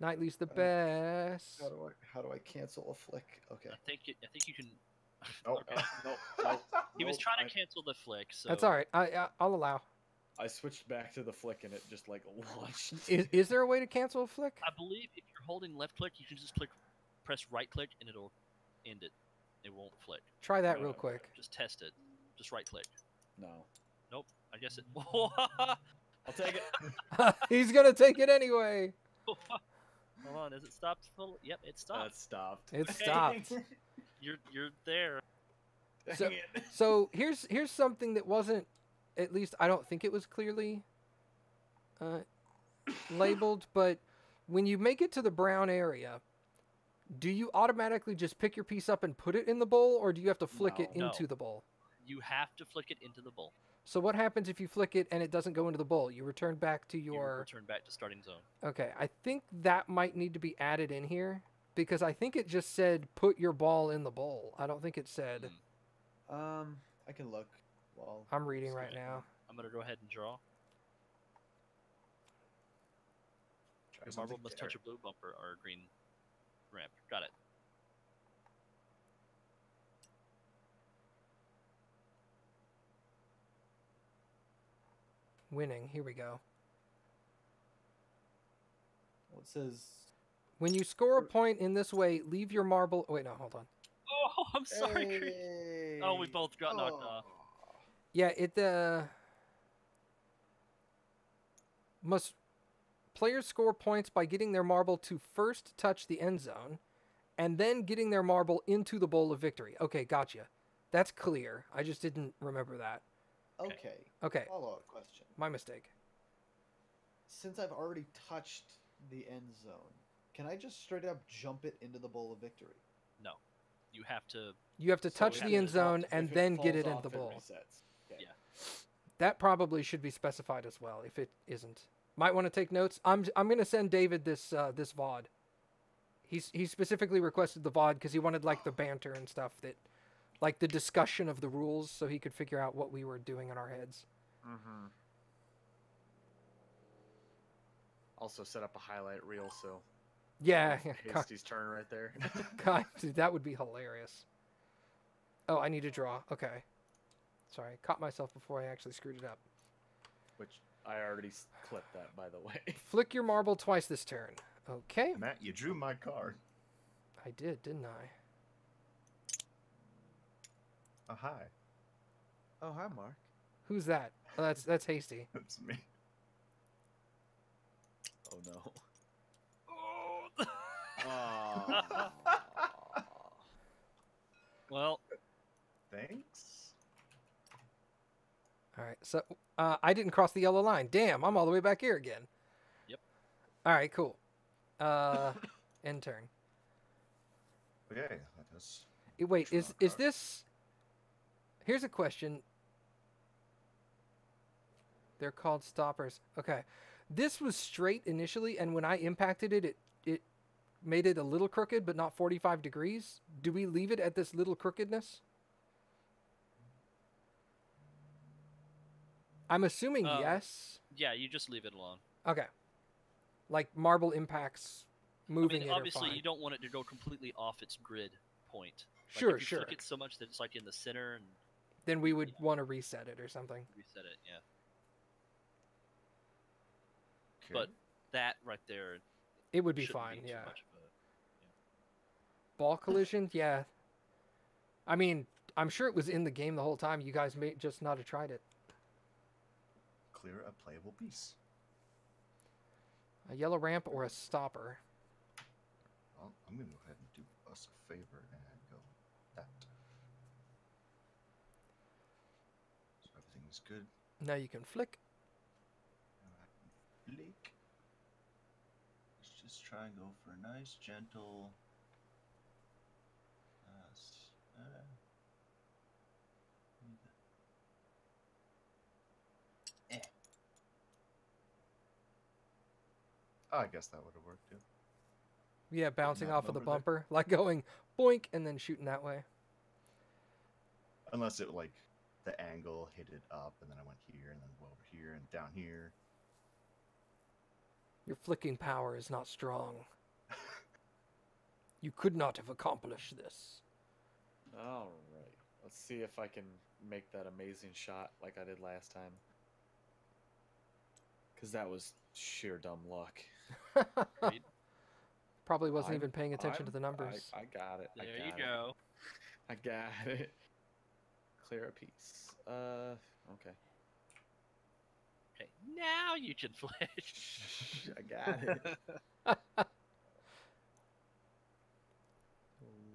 Speaker 1: Knightly's the
Speaker 3: Uh,
Speaker 1: best.
Speaker 3: How do I cancel a flick? Okay.
Speaker 5: I think you can.
Speaker 2: Oh,
Speaker 5: Okay.
Speaker 6: Nope.
Speaker 5: He was
Speaker 6: Nope,
Speaker 5: trying to cancel the flick, so
Speaker 1: That's all right. I'll allow.
Speaker 6: I switched back to the flick and it just like launched.
Speaker 1: Is there a way to cancel a flick?
Speaker 5: I believe if you're holding left click, you can just press right click, and it'll end it. It won't flick.
Speaker 1: Try that real quick.
Speaker 5: Just test it. Just right click.
Speaker 6: No.
Speaker 5: Nope. I guess it.
Speaker 6: I'll take it.
Speaker 1: He's gonna take it anyway.
Speaker 5: Hold on. Is it stopped? Yep, it stopped.
Speaker 6: That stopped.
Speaker 1: It stopped.
Speaker 5: You're there.
Speaker 6: Dang
Speaker 1: So-
Speaker 6: it.
Speaker 1: So here's something that wasn't, at least I don't think it was clearly labeled, but when you make it to the brown area, do you automatically just pick your piece up and put it in the bowl, or do you have to flick it
Speaker 5: No.
Speaker 1: into the bowl?
Speaker 5: You have to flick it into the bowl.
Speaker 1: So what happens if you flick it and it doesn't go into the bowl? You return back to
Speaker 5: You
Speaker 1: your...
Speaker 5: return back to starting zone.
Speaker 1: Okay, I think that might need to be added in here, because I think it just said put your ball in the bowl. I don't think it said...
Speaker 5: Hmm.
Speaker 3: I can look. Well,
Speaker 1: I'm reading right now.
Speaker 5: I'm gonna go ahead and draw.
Speaker 2: Try
Speaker 5: Your
Speaker 2: something
Speaker 5: marble must touch
Speaker 2: there.
Speaker 5: a blue bumper or a green ramp. Got it.
Speaker 1: Winning. Here we go.
Speaker 3: well, it says.
Speaker 1: When you score a point in this way, leave your marble... Wait, no, hold on.
Speaker 5: Oh, I'm sorry. Creede.
Speaker 3: Hey.
Speaker 5: Oh, we both got knocked off.
Speaker 1: Yeah, it must players score points by getting their marble to first touch the end zone and then getting their marble into the bowl of victory. Okay, gotcha. That's clear. I just didn't remember that.
Speaker 3: Okay.
Speaker 1: Okay,
Speaker 3: Follow-up question.
Speaker 1: my mistake.
Speaker 3: Since I've already touched the end zone, can I just straight up jump it into the bowl of victory?
Speaker 5: No, you have to.
Speaker 1: You have to
Speaker 6: So
Speaker 1: touch
Speaker 6: if
Speaker 1: the
Speaker 6: it
Speaker 1: end
Speaker 6: falls-
Speaker 1: zone
Speaker 6: if
Speaker 1: and
Speaker 6: it
Speaker 1: then get
Speaker 6: falls
Speaker 1: it into
Speaker 6: off,
Speaker 1: the bowl.
Speaker 6: resets. Okay.
Speaker 5: Yeah.
Speaker 1: That probably should be specified as well if it isn't. Might want to take notes. I'm going to send David this this VOD. He specifically requested the VOD because he wanted like the banter and stuff, that like the discussion of the rules, so he could figure out what we were doing in our heads.
Speaker 6: Mm-hmm. Also set up a highlight reel so
Speaker 1: Yeah,
Speaker 6: Hasty's turn right there.
Speaker 1: God, dude, that would be hilarious. Oh, I need to draw. Okay. Sorry, caught myself before I actually screwed it up.
Speaker 6: Which I already clipped that, by the way.
Speaker 1: Flick your marble twice this turn. Okay.
Speaker 2: Matt, you drew my card.
Speaker 1: I did, didn't I?
Speaker 2: Oh, hi.
Speaker 3: Oh, hi, Mark.
Speaker 1: Who's that? Oh, that's Hasty.
Speaker 2: That's me.
Speaker 6: Oh no.
Speaker 5: Oh.
Speaker 6: Oh.
Speaker 5: Well,
Speaker 2: Thanks.
Speaker 1: All right, so I didn't cross the yellow line. Damn, I'm all the way back here again.
Speaker 5: Yep.
Speaker 1: All right, cool. End turn.
Speaker 2: Okay, let us.
Speaker 1: Wait,
Speaker 2: Draw
Speaker 1: is
Speaker 2: a card.
Speaker 1: this? Here's a question. They're called stoppers. Okay, this was straight initially, and when I impacted it, it made it a little crooked, but not 45 degrees. Do we leave it at this little crookedness? I'm assuming yes.
Speaker 5: yeah, you just leave it alone.
Speaker 1: Okay. Like marble impacts moving
Speaker 5: I mean,
Speaker 1: it are
Speaker 5: obviously,
Speaker 1: fine.
Speaker 5: you don't want it to go completely off its grid point. Like,
Speaker 1: Sure,
Speaker 5: if you
Speaker 1: sure.
Speaker 5: Flick it so much that it's like in the center and
Speaker 1: Then we would want to reset it or something.
Speaker 5: reset it. Yeah,
Speaker 2: Okay.
Speaker 5: but that right there
Speaker 1: It would be
Speaker 5: shouldn't
Speaker 1: fine,
Speaker 5: too
Speaker 1: yeah.
Speaker 5: much of a-
Speaker 1: Ball collision, yeah. I mean, I'm sure it was in the game the whole time. You guys may just not have tried it.
Speaker 2: Clear a playable piece.
Speaker 1: A yellow ramp or a stopper.
Speaker 2: Well, I'm gonna go ahead and do us a favor and go that. So everything's good.
Speaker 1: Now you can flick.
Speaker 2: Now I can flick. Let's just try and go for a nice, gentle. Eh. Oh, I guess that would have worked too.
Speaker 1: Yeah, bouncing
Speaker 2: that
Speaker 1: off of the
Speaker 2: bumper there.
Speaker 1: bumper. Like going boink and then shooting that way.
Speaker 2: Unless it like the angle hit it up and then I went here and then over here and down here.
Speaker 1: Your flicking power is not strong. You could not have accomplished this.
Speaker 6: All right. Let's see if I can make that amazing shot like I did last time. Because that was sheer dumb luck.
Speaker 5: Creede.
Speaker 1: Probably wasn't
Speaker 6: I'm-
Speaker 1: even paying attention to the numbers.
Speaker 6: I got it.
Speaker 5: There
Speaker 6: I
Speaker 5: you
Speaker 6: got
Speaker 5: go.
Speaker 6: It. I got it. Clear a piece. Okay.
Speaker 5: Okay, now you can flick.
Speaker 6: I got it. A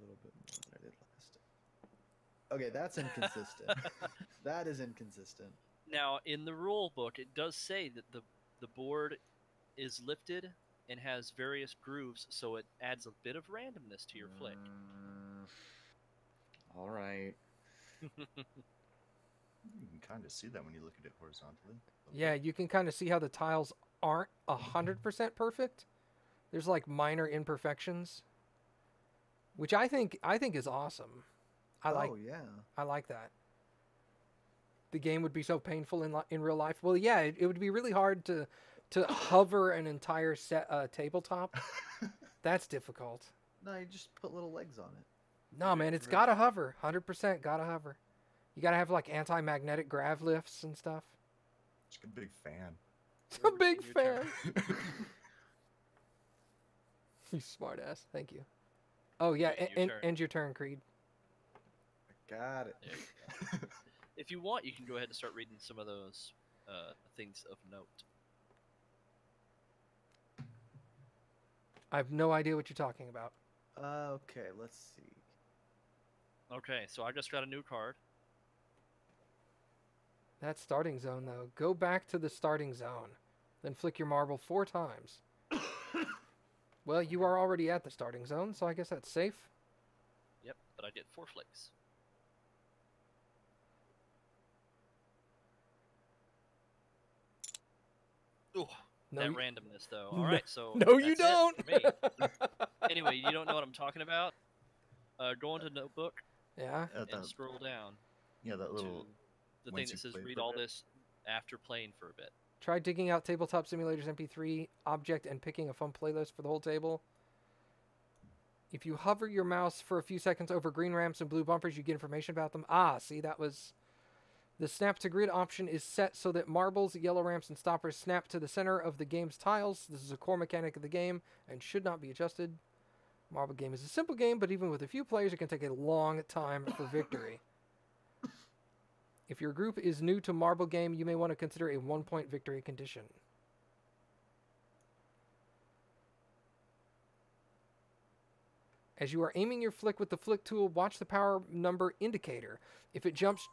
Speaker 6: little bit more than I did last time. Okay, that's inconsistent. That is inconsistent.
Speaker 5: Now, in the rule book, it does say that the board is lifted and has various grooves, so it adds a bit of randomness to your flick.
Speaker 6: All right.
Speaker 2: You can kind of see that when you look at it horizontally.
Speaker 1: Yeah, you can kind of see how the tiles aren't 100% perfect. There's like minor imperfections, which I think is awesome. I like that. The game would be so painful in real life. Well, yeah, it would be really hard to hover an entire tabletop. That's difficult.
Speaker 3: No, you just put little legs on it.
Speaker 1: No, man, it's gotta hover. 100% gotta hover. You gotta have like anti-magnetic grav lifts and stuff.
Speaker 2: Just a big fan.
Speaker 1: A big
Speaker 5: Your
Speaker 1: fan.
Speaker 5: turn.
Speaker 1: You smartass. Thank you. Oh yeah,
Speaker 5: Your turn.
Speaker 1: end your turn, Creed.
Speaker 6: I got it.
Speaker 5: There you go. If you want, you can go ahead and start reading some of those things of note.
Speaker 1: I have no idea what you're talking about.
Speaker 3: Okay, let's see.
Speaker 5: Okay, so I just got a new card.
Speaker 1: That starting zone, though. Go back to the starting zone. Then flick your marble 4 times. Well, you are already at the starting zone, so I guess that's safe.
Speaker 5: Yep, but I get 4 flicks. Ooh,
Speaker 1: No,
Speaker 5: that
Speaker 1: you-
Speaker 5: randomness, though.
Speaker 1: No-
Speaker 5: All right, so
Speaker 1: No, you
Speaker 5: that's it for me.
Speaker 1: don't!
Speaker 5: Anyway, you don't know what I'm talking about? Go into Notebook
Speaker 1: Yeah?
Speaker 5: and scroll down
Speaker 2: Yeah, that
Speaker 5: to
Speaker 2: little.
Speaker 5: the thing
Speaker 2: once
Speaker 5: that
Speaker 2: you
Speaker 5: says
Speaker 2: play
Speaker 5: read
Speaker 2: for a
Speaker 5: all
Speaker 2: bit.
Speaker 5: this after playing for a bit.
Speaker 1: Try digging out Tabletop Simulator's MP3 object and picking a fun playlist for the whole table. If you hover your mouse for a few seconds over green ramps and blue bumpers, you get information about them. Ah, see, that was... The snap to grid option is set so that marbles, yellow ramps, and stoppers snap to the center of the game's tiles. This is a core mechanic of the game and should not be adjusted. Marble game is a simple game, but even with a few players, it can take a long time for victory. If your group is new to marble game, you may want to consider a 1-point victory condition. As you are aiming your flick with the flick tool, watch the power number indicator. If it jumps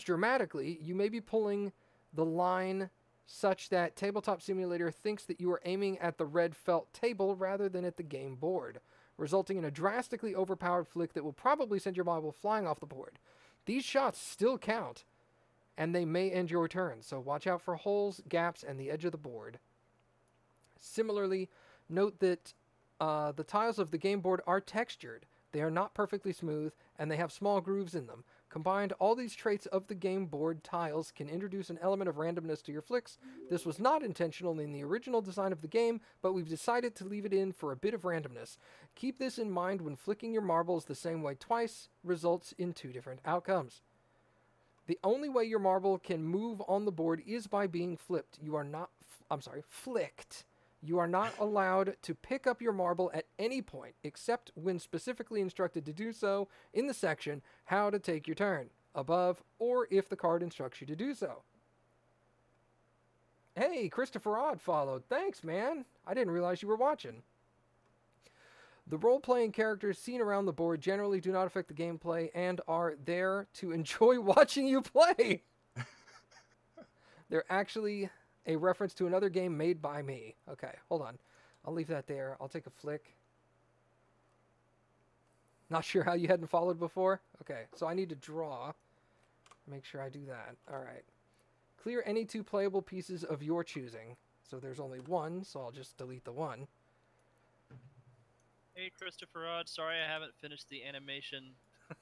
Speaker 1: dramatically, you may be pulling the line such that Tabletop Simulator thinks that you are aiming at the red felt table rather than at the game board, resulting in a drastically overpowered flick that will probably send your marble flying off the board. These shots still count, and they may end your turn, so watch out for holes, gaps, and the edge of the board. Similarly, note that the tiles of the game board are textured. They are not perfectly smooth, and they have small grooves in them. Combined, all these traits of the game board tiles can introduce an element of randomness to your flicks. This was not intentional in the original design of the game, but we've decided to leave it in for a bit of randomness. Keep this in mind when flicking your marbles the same way twice results in 2 different outcomes. The only way your marble can move on the board is by being flipped. You are not, flicked. You are not allowed to pick up your marble at any point, except when specifically instructed to do so in the section, How to Take Your Turn, above, or if the card instructs you to do so. Hey, Christopher Odd followed. Thanks, man. I didn't realize you were watching. The role-playing characters seen around the board generally do not affect the gameplay and are there to enjoy watching you play. They're actually a reference to another game made by me. Okay, hold on. I'll leave that there. I'll take a flick. Not sure how you hadn't followed before? Okay, so I need to draw. Make sure I do that. All right. Clear any 2 playable pieces of your choosing. So there's only 1, so I'll just delete the 1.
Speaker 5: Hey, Christopher Odd. Sorry I haven't finished the animation.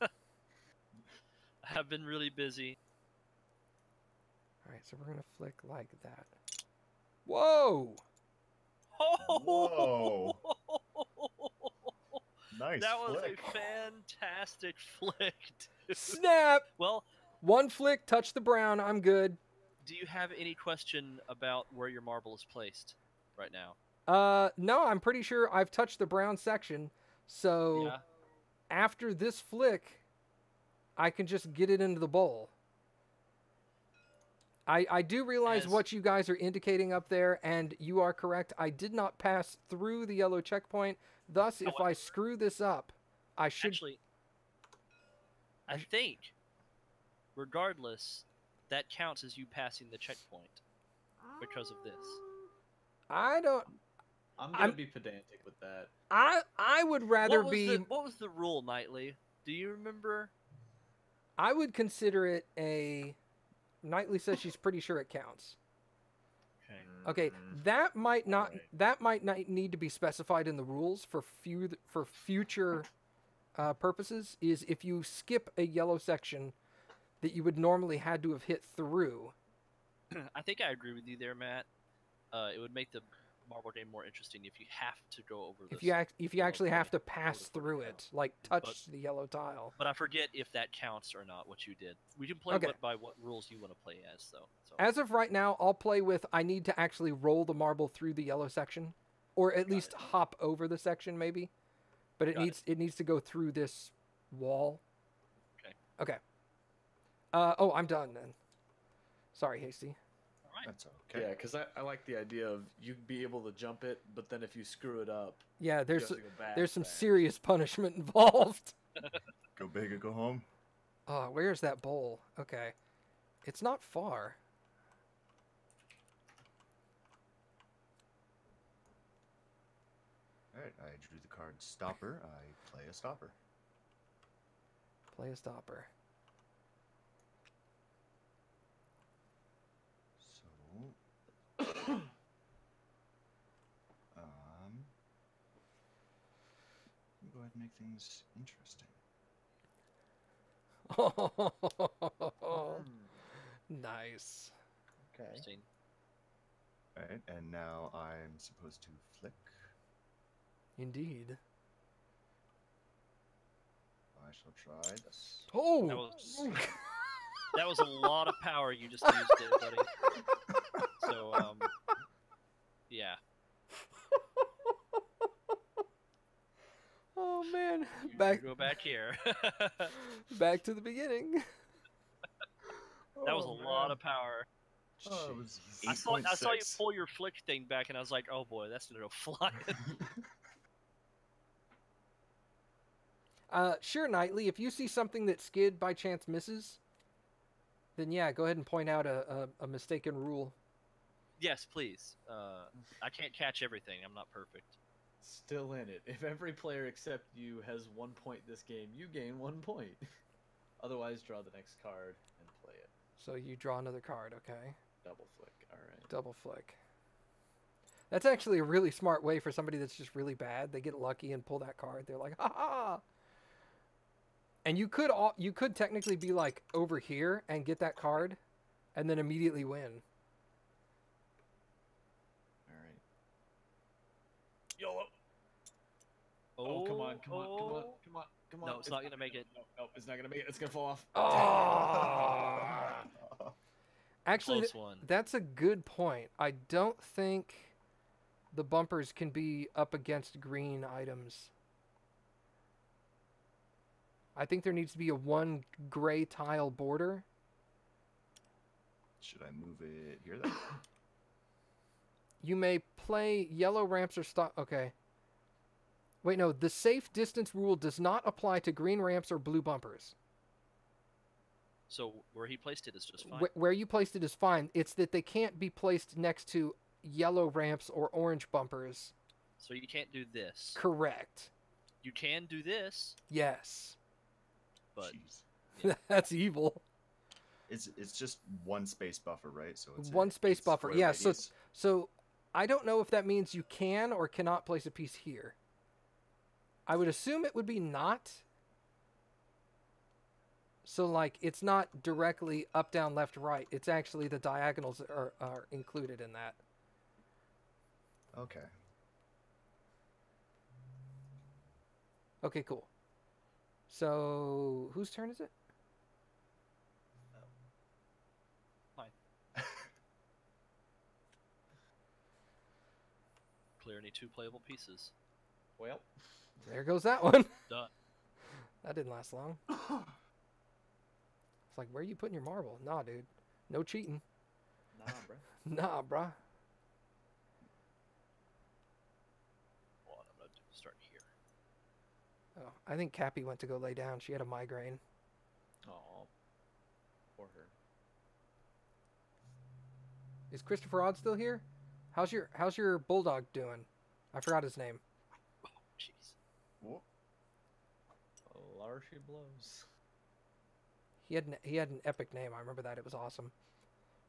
Speaker 5: I have been really busy.
Speaker 1: All right, so we're going to flick like that. Whoa!
Speaker 2: Whoa. Nice
Speaker 5: That was
Speaker 2: flick.
Speaker 5: a fantastic flick, dude.
Speaker 1: Snap!
Speaker 5: Well,
Speaker 1: One flick, touch the brown. I'm good.
Speaker 5: do you have any question about where your marble is placed right now?
Speaker 1: No, I'm pretty sure I've touched the brown section. So
Speaker 5: Yeah.
Speaker 1: after this flick, I can just get it into the bowl. I do realize
Speaker 5: As-
Speaker 1: what you guys are indicating up there, and you are correct. I did not pass through the yellow checkpoint. Thus, if I
Speaker 5: However-
Speaker 1: screw this up, I should...
Speaker 5: Actually, I think, regardless, that counts as you passing the checkpoint because of this.
Speaker 1: I don't...
Speaker 6: I'm gonna be pedantic with that.
Speaker 1: I would rather
Speaker 5: What was
Speaker 1: be...
Speaker 5: what was the rule, Knightley? Do you remember?
Speaker 1: I would consider it a... Knightley says she's pretty sure it counts. Okay, that might not
Speaker 6: Alright.
Speaker 1: that might not need to be specified in the rules for future purposes. Is if you skip a yellow section that you would normally had to have hit through.
Speaker 5: I think I agree with you there, Matt. It would make the marble game more interesting if you have to go over this.
Speaker 1: If you
Speaker 5: yellow
Speaker 1: actually have to
Speaker 5: plate
Speaker 1: pass
Speaker 5: or
Speaker 1: through
Speaker 5: whatever.
Speaker 1: it, like touch the yellow tile.
Speaker 5: But I forget if that counts or not. What you did. We can play
Speaker 1: Okay.
Speaker 5: by what rules you want to play as, though. So.
Speaker 1: As of right now, I'll play with I need to actually roll the marble through the yellow section, or at least hop over the section maybe. But
Speaker 5: Got
Speaker 1: it needs to go through this wall.
Speaker 5: Okay.
Speaker 1: Okay. Oh, I'm done then. Sorry, Hasty.
Speaker 5: All right.
Speaker 2: That's okay.
Speaker 6: Yeah, because I like the idea of you'd be able to jump it, but then if you screw it up,
Speaker 1: Yeah,
Speaker 6: you
Speaker 1: there's
Speaker 6: have to go back
Speaker 1: there's some
Speaker 6: fast.
Speaker 1: serious punishment involved.
Speaker 2: Go big or go home.
Speaker 1: Oh, where's that bowl? Okay. It's not far.
Speaker 2: Alright, I drew the card stopper. I play a stopper.
Speaker 1: Play a stopper.
Speaker 2: So go ahead and make things interesting.
Speaker 1: Nice.
Speaker 3: Okay.
Speaker 5: Interesting.
Speaker 2: Alright, and now I'm supposed to flick.
Speaker 1: Indeed.
Speaker 2: I shall try this.
Speaker 1: Oh!
Speaker 5: That was a lot of power you just used there, buddy. So, yeah.
Speaker 1: Oh man,
Speaker 5: You
Speaker 1: back
Speaker 5: go back here.
Speaker 1: back to the beginning.
Speaker 5: That was a lot of power.
Speaker 2: Oh, it was
Speaker 5: I saw you
Speaker 2: 8.6.
Speaker 5: pull your flick thing back, and I was like, "Oh boy, that's gonna go flying."
Speaker 1: Sure, Knightley. If you see something that Skid by chance misses, then yeah, go ahead and point out a mistaken rule.
Speaker 5: Yes, please. I can't catch everything. I'm not perfect.
Speaker 6: Still in it. If every player except you has 1 point this game, you gain 1 point. Otherwise, draw the next card and play it.
Speaker 1: So you draw another card, okay?
Speaker 6: Double flick. All right.
Speaker 1: Double flick. That's actually a really smart way for somebody that's just really bad. They get lucky and pull that card. They're like, ha ha! And you could technically be like over here and get that card, and then immediately win.
Speaker 6: All right. YOLO. Oh, come on, come on, come on, come on, come on.
Speaker 5: No, it's not gonna make it.
Speaker 6: No, it's not gonna make it. It's gonna fall off.
Speaker 1: Oh! Actually,
Speaker 5: Close one.
Speaker 1: that's a good point. I don't think the bumpers can be up against green items. I think there needs to be a one gray tile border.
Speaker 2: Should I move it here then?
Speaker 1: You may play yellow ramps or stop. Okay. Wait, no. The safe distance rule does not apply to green ramps or blue bumpers.
Speaker 5: So where he placed it is just fine.
Speaker 1: Where you placed it is fine. It's that they can't be placed next to yellow ramps or orange bumpers.
Speaker 5: So you can't do this.
Speaker 1: Correct.
Speaker 5: You can do this,
Speaker 1: Yes.
Speaker 5: but
Speaker 2: Jeez.
Speaker 1: That's evil.
Speaker 2: It's just one space buffer, right? So it's
Speaker 1: One space buffer.
Speaker 2: square
Speaker 1: Yeah,
Speaker 2: radius.
Speaker 1: So I don't know if that means you can or cannot place a piece here. I would assume it would be not. So, like, it's not directly up, down, left, right. It's actually the diagonals are included in that.
Speaker 2: Okay.
Speaker 1: Okay, cool. So, whose turn is it?
Speaker 5: Clear any 2 playable pieces.
Speaker 6: Well,
Speaker 1: There goes that one.
Speaker 5: Done.
Speaker 1: That didn't last long. It's like, where are you putting your marble? Nah, dude. No cheating.
Speaker 3: Nah, bro.
Speaker 1: Nah, bruh.
Speaker 5: What I'm gonna do is start here.
Speaker 1: Oh, I think Cappy went to go lay down. She had a migraine.
Speaker 6: oh, poor her.
Speaker 1: Is Christopher Odd still here? How's your bulldog doing? I forgot his name.
Speaker 5: Oh, jeez.
Speaker 2: Whoa.
Speaker 6: Larshy blows.
Speaker 1: He had an epic name. I remember that. It was awesome.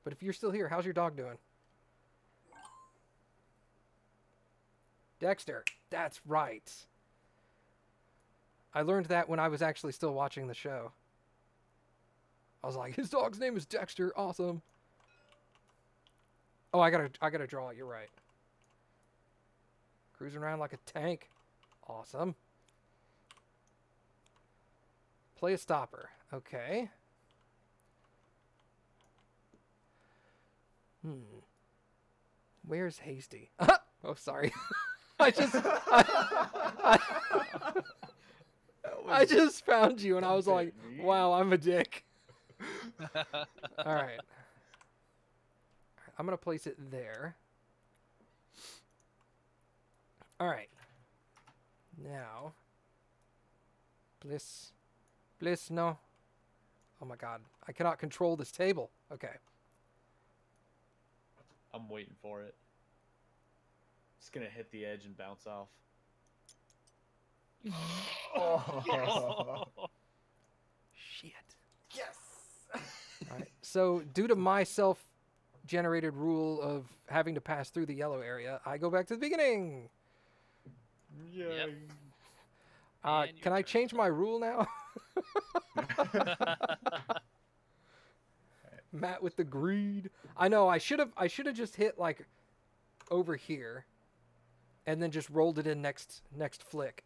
Speaker 1: But if you're still here, how's your dog doing? Dexter. That's right. I learned that when I was actually still watching the show. I was like, his dog's name is Dexter. Awesome. Oh, I gotta draw it. You're right. Cruising around like a tank. Awesome. Play a stopper. Okay. Where's Hasty? Oh, sorry. I just found you and I was like, wow, I'm a dick. All right. I'm going to place it there. All right. Now. Bliss, no. Oh my god. I cannot control this table. Okay.
Speaker 6: I'm waiting for it. It's gonna hit the edge and bounce off.
Speaker 2: Oh.
Speaker 1: Shit.
Speaker 3: Yes.
Speaker 1: All right. So, due to my self-generated rule of having to pass through the yellow area, I go back to the beginning.
Speaker 6: Yeah.
Speaker 5: And
Speaker 1: Can
Speaker 5: your
Speaker 1: I
Speaker 5: turn.
Speaker 1: change my rule now? Matt with the greed. I know. I should have just hit like over here, and then just rolled it in next flick.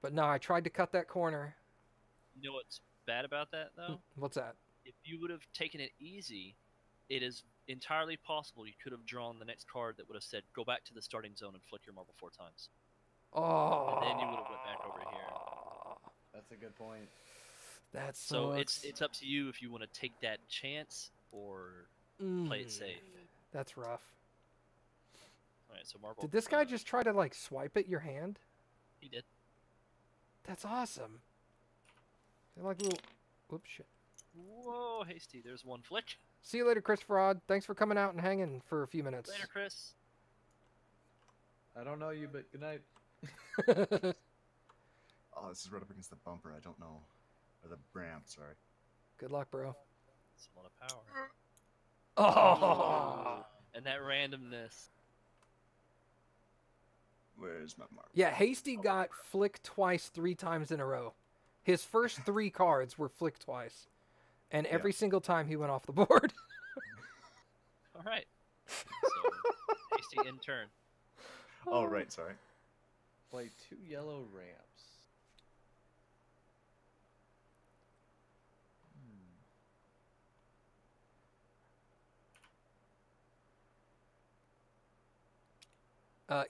Speaker 1: But no, I tried to cut that corner.
Speaker 5: You know what's bad about that, though?
Speaker 1: What's that?
Speaker 5: If you would have taken it easy, it is entirely possible you could have drawn the next card that would have said, go back to the starting zone and flick your marble 4 times.
Speaker 1: Oh.
Speaker 5: And then you would have went back over here.
Speaker 6: That's a good point.
Speaker 1: That's
Speaker 5: So it's up to you if you want to take that chance or play it safe.
Speaker 1: That's rough.
Speaker 5: All right, so marble.
Speaker 1: Did this guy just try to like swipe at your hand?
Speaker 5: He did.
Speaker 1: That's awesome. They're like little. Whoops, shit.
Speaker 5: Whoa, Hasty. There's one flick.
Speaker 1: See you later, Christopher Odd. Thanks for coming out and hanging for a few minutes.
Speaker 5: Later, Chris.
Speaker 6: I don't know you, but good night.
Speaker 2: Oh, this is right up against the bumper. I don't know. Or the ramp, sorry.
Speaker 1: Good luck, bro.
Speaker 5: It's a lot of power.
Speaker 1: Oh.
Speaker 5: And that randomness.
Speaker 2: Where's my mark?
Speaker 1: Yeah, Hasty got flicked twice 3 times in a row. His first 3 cards were flicked twice. And every single time he went off the board.
Speaker 5: All right. So, Hasty in turn.
Speaker 2: Oh, right, sorry.
Speaker 6: Play 2 yellow ramps.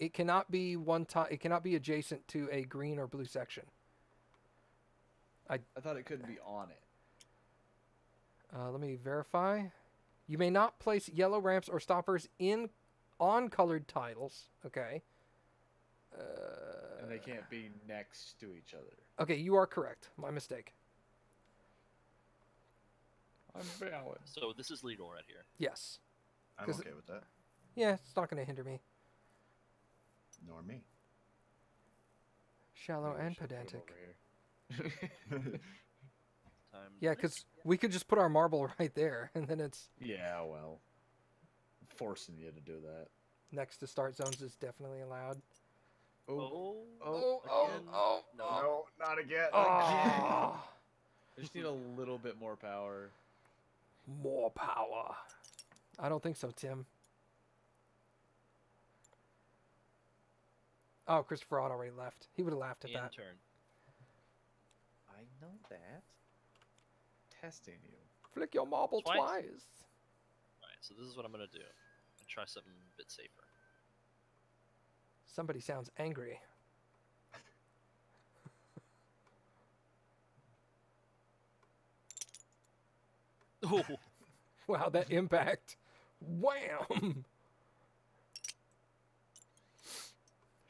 Speaker 1: It cannot be it cannot be adjacent to a green or blue section.
Speaker 6: I thought it couldn't be on it.
Speaker 1: Let me verify. You may not place yellow ramps or stoppers on colored tiles. Okay.
Speaker 6: And they can't be next to each other.
Speaker 1: Okay, you are correct. My mistake.
Speaker 6: I'm valid.
Speaker 5: So this is legal right here.
Speaker 1: Yes.
Speaker 2: I'm
Speaker 1: 'Cause-
Speaker 2: okay with that.
Speaker 1: Yeah, it's not going to hinder me.
Speaker 2: Nor me.
Speaker 1: Shallow
Speaker 6: Maybe we
Speaker 1: and
Speaker 6: should put 'em
Speaker 1: pedantic.
Speaker 6: over here.
Speaker 5: Time.
Speaker 1: Yeah, because we could just put our marble right there, and then it's
Speaker 6: Yeah, well. Forcing you to do that.
Speaker 1: next to start zones is definitely allowed.
Speaker 5: Oh,
Speaker 6: again.
Speaker 5: No.
Speaker 2: No, not again.
Speaker 1: Oh,
Speaker 6: I just need a little bit more power.
Speaker 1: more power. I don't think so, Tim. Oh, Christopher Ott already left. He would have laughed at
Speaker 5: In
Speaker 1: that.
Speaker 5: turn.
Speaker 7: I know that. Testing you.
Speaker 1: Flick your marble
Speaker 5: Twice.
Speaker 1: twice.
Speaker 5: Alright, so this is what I'm gonna do. I'm gonna try something a bit safer.
Speaker 1: Somebody sounds angry.
Speaker 5: Oh,
Speaker 1: Wow, that impact. Wham!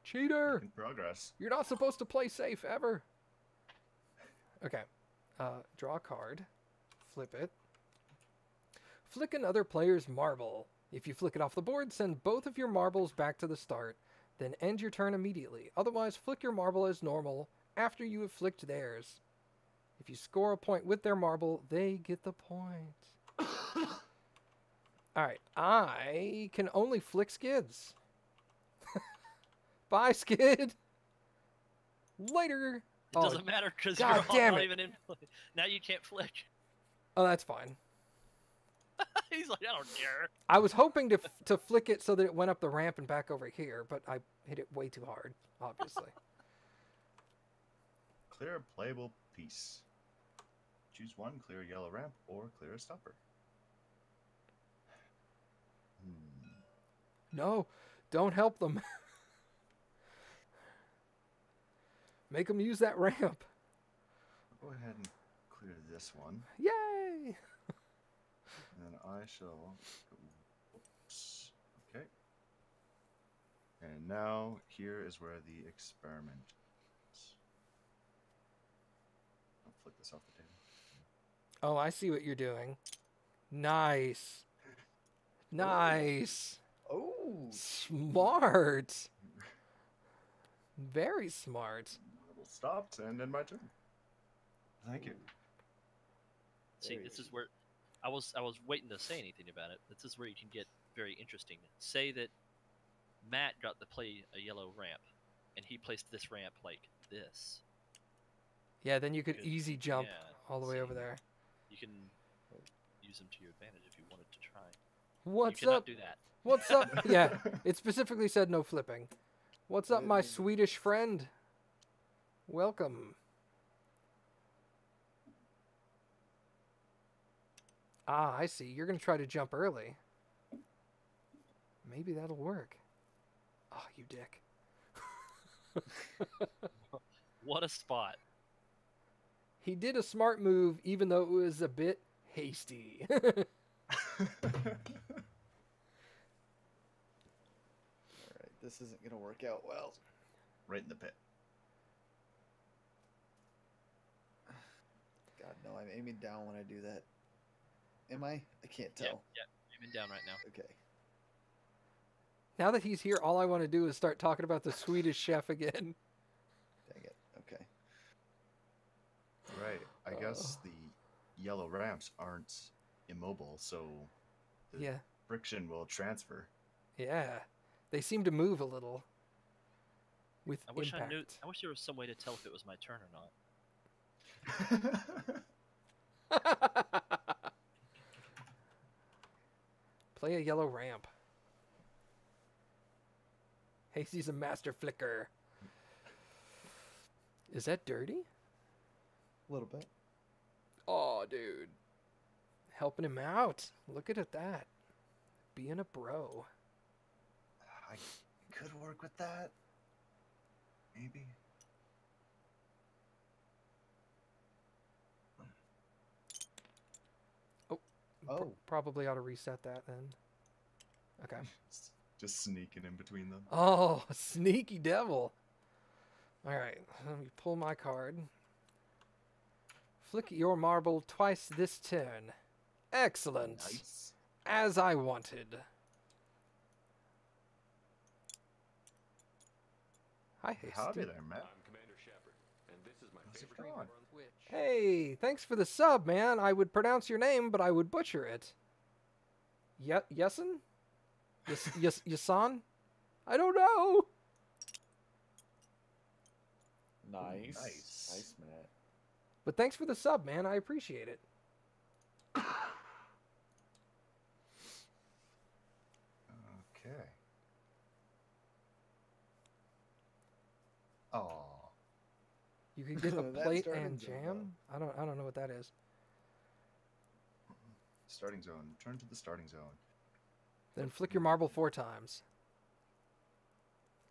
Speaker 1: Cheater!
Speaker 2: In progress.
Speaker 1: You're not supposed to play safe ever. Okay. Draw a card. Flip it. Flick another player's marble. If you flick it off the board, send both of your marbles back to the start. Then end your turn immediately. Otherwise, flick your marble as normal after you have flicked theirs. If you score a point with their marble, they get the point. Alright, I can only flick skids. Bye, Skid. Later.
Speaker 5: it
Speaker 1: Oh,
Speaker 5: doesn't matter because
Speaker 1: God
Speaker 5: you're all
Speaker 1: damn
Speaker 5: not
Speaker 1: it.
Speaker 5: even in play. Now you can't flick.
Speaker 1: oh, that's fine.
Speaker 5: He's like, I don't care.
Speaker 1: I was hoping to flick it so that it went up the ramp and back over here, but I hit it way too hard, obviously.
Speaker 2: Clear a playable piece. Choose one, clear a yellow ramp, or clear a stopper.
Speaker 1: No, don't help them. Make them use that ramp.
Speaker 2: Go ahead and clear this one,
Speaker 1: Yay!
Speaker 2: and then I shall. Oops. Okay. And now here is where the experiment. I'll flick this off the table.
Speaker 1: Oh, I see what you're doing. Nice. Nice.
Speaker 3: Oh,
Speaker 1: Smart. Very smart.
Speaker 2: Marble stopped, and then my turn. Thank you.
Speaker 5: See,
Speaker 3: Very
Speaker 5: this is
Speaker 3: easy.
Speaker 5: where I was waiting to say anything about it. This is where you can get very interesting. Say that Matt got to play a yellow ramp, and he placed this ramp like this.
Speaker 1: Yeah, then you could
Speaker 5: Good.
Speaker 1: easy jump
Speaker 5: Yeah,
Speaker 1: all the way over
Speaker 5: see.
Speaker 1: there.
Speaker 5: You can use them to your advantage if you wanted to try.
Speaker 1: What's
Speaker 5: you cannot
Speaker 1: up?
Speaker 5: do that.
Speaker 1: What's up? Yeah, it specifically said no flipping. What's up, my
Speaker 3: Good.
Speaker 1: Swedish friend? Welcome. Ah, I see. You're going to try to jump early. Maybe that'll work. Oh, you dick.
Speaker 5: What a spot.
Speaker 1: He did a smart move, even though it was a bit hasty.
Speaker 3: all right. This isn't gonna work out well.
Speaker 2: Right in the pit.
Speaker 3: God no, I'm aiming down when I do that. Am I? I can't tell.
Speaker 5: Yeah, aiming down right now.
Speaker 3: Okay.
Speaker 1: Now that he's here, all I want to do is start talking about the Swedish chef again.
Speaker 3: Dang it. Okay.
Speaker 2: Right. I guess the yellow ramps aren't immobile, so the
Speaker 1: Yeah,
Speaker 2: friction will transfer.
Speaker 1: yeah. They seem to move a little with
Speaker 5: I wish
Speaker 1: impact.
Speaker 5: I knew. I wish there was some way to tell if it was my turn or not.
Speaker 1: Play a yellow ramp. Hasty's a master flicker. Is that dirty?
Speaker 3: A little bit.
Speaker 1: Oh, dude. Helping him out. Look at that. Being a bro.
Speaker 2: I could work with that. Maybe.
Speaker 3: Oh,
Speaker 1: Probably ought to reset that then. Okay.
Speaker 2: Just sneaking in between them.
Speaker 1: Oh, sneaky devil. All right, let me pull my card. Flick your marble twice this turn. Excellent.
Speaker 2: Nice.
Speaker 1: As I wanted. Hi, Hasty.
Speaker 2: Howdy there, Matt.
Speaker 8: I'm Commander Shepard, and this is my
Speaker 2: How's it
Speaker 8: favorite
Speaker 2: going?
Speaker 8: streamer on Twitch.
Speaker 1: Hey, thanks for the sub, man. I would pronounce your name, but I would butcher it. Yesin? Yasan? I don't know.
Speaker 3: nice.
Speaker 2: Nice.
Speaker 3: Nice, Matt.
Speaker 1: But thanks for the sub, man. I appreciate it.
Speaker 2: Okay.
Speaker 1: You could get a
Speaker 3: That
Speaker 1: plate
Speaker 3: starting
Speaker 1: and
Speaker 3: zone,
Speaker 1: jam. I don't know what that is.
Speaker 2: Starting zone. Return to the starting zone.
Speaker 1: Then flick your marble 4 times.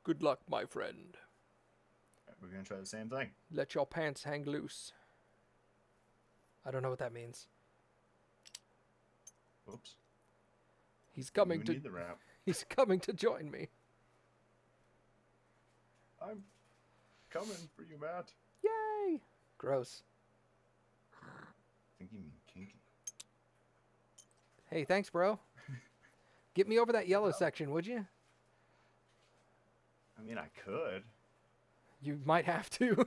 Speaker 1: Good luck, my friend.
Speaker 2: Alright, we're gonna try the same thing.
Speaker 1: Let your pants hang loose. I don't know what that means.
Speaker 2: Whoops.
Speaker 1: He's coming
Speaker 2: You
Speaker 1: to
Speaker 2: need the ramp.
Speaker 1: He's coming to join me.
Speaker 2: I'm coming for you, Matt.
Speaker 1: Yay! Gross.
Speaker 2: I think you mean kinky.
Speaker 1: Hey, thanks, bro. Get me over that yellow section, would you?
Speaker 2: I mean, I could.
Speaker 1: You might have to.